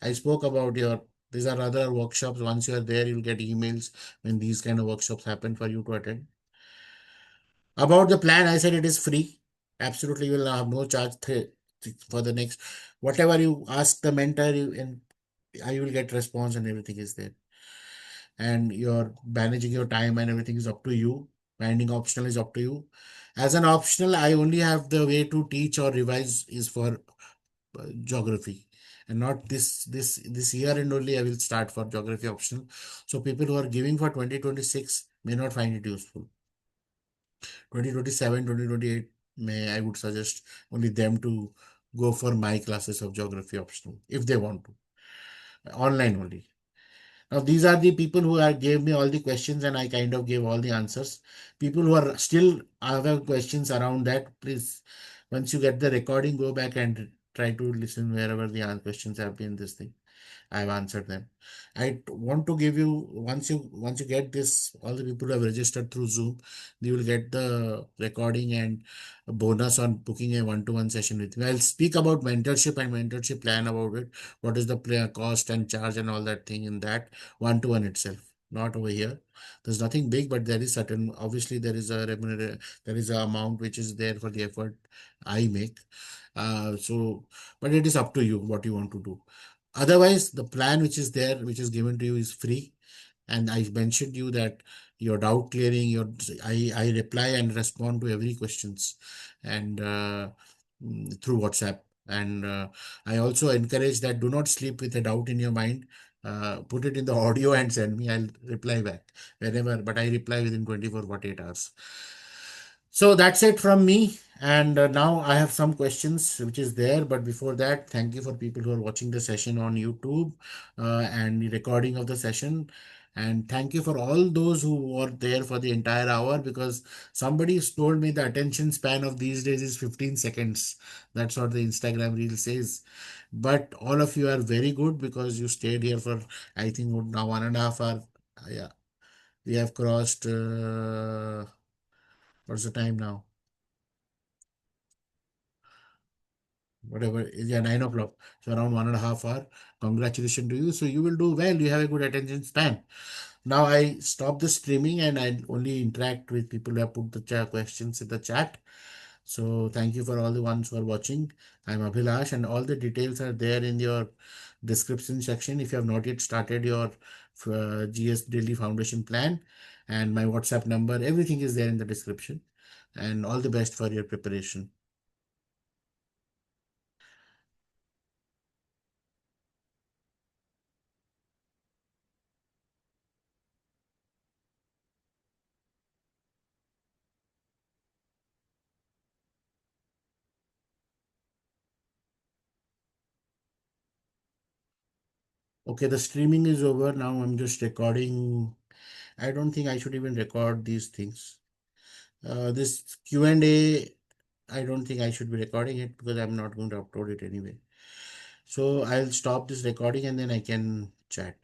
A: I spoke about your, these are other workshops. Once you are there, you'll get emails when these kind of workshops happen for you to attend. About the plan, I said it is free. Absolutely, you will have no charge for the next whatever you ask the mentor, and I will get response and everything is there. And you're managing your time and everything is up to you. Finding optional is up to you. As an optional, I only have the way to teach or revise is for geography, and not this year, and only I will start for geography optional. So people who are giving for 2026 may not find it useful. 2027, 2028, may I would suggest only them to go for my classes of geography optional if they want to, online only. Now, these are the people who are, gave me all the questions and I kind of gave all the answers. People who are still other questions around that, please, once you get the recording, go back and try to listen wherever the questions have been this thing. I've answered them. I want to give you, once you get this, all the people who have registered through Zoom, you will get the recording and a bonus on booking a one-to-one session with me. I'll speak about mentorship and mentorship plan about it. What is the cost and charge and all that thing in that one-to-one itself. Not over here. There's nothing big, but there is certain. Obviously, there is a there is a amount which is there for the effort I make. But it is up to you what you want to do. Otherwise, the plan which is there, which is given to you, is free. And I mentioned you that your doubt clearing, I reply and respond to every questions, and through WhatsApp. And I also encourage that do not sleep with a doubt in your mind. Put it in the audio and send me. I'll reply back whenever, but I reply within 24 48 hours. So that's it from me. And now I have some questions which is there. But before that, thank you for people who are watching the session on YouTube and the recording of the session. And thank you for all those who were there for the entire hour, because somebody told me the attention span of these days is 15 seconds. That's what the Instagram reel says. But all of you are very good because you stayed here for, I think, now 1.5 hour. Yeah, we have crossed, what's the time now? Whatever, yeah, 9 o'clock. So around 1.5 hour. Congratulations to you. So you will do well. You have a good attention span. Now I stop the streaming and I only interact with people who have put the questions in the chat. So thank you for all the ones who are watching. I'm Abhilash, and all the details are there in your description section. If you have not yet started your GS Daily Foundation plan, and my WhatsApp number, everything is there in the description. And all the best for your preparation. Okay, the streaming is over. Now I'm just recording. I don't think I should even record these things. This Q&A, I don't think I should be recording it because I'm not going to upload it anyway. So I'll stop this recording and then I can chat.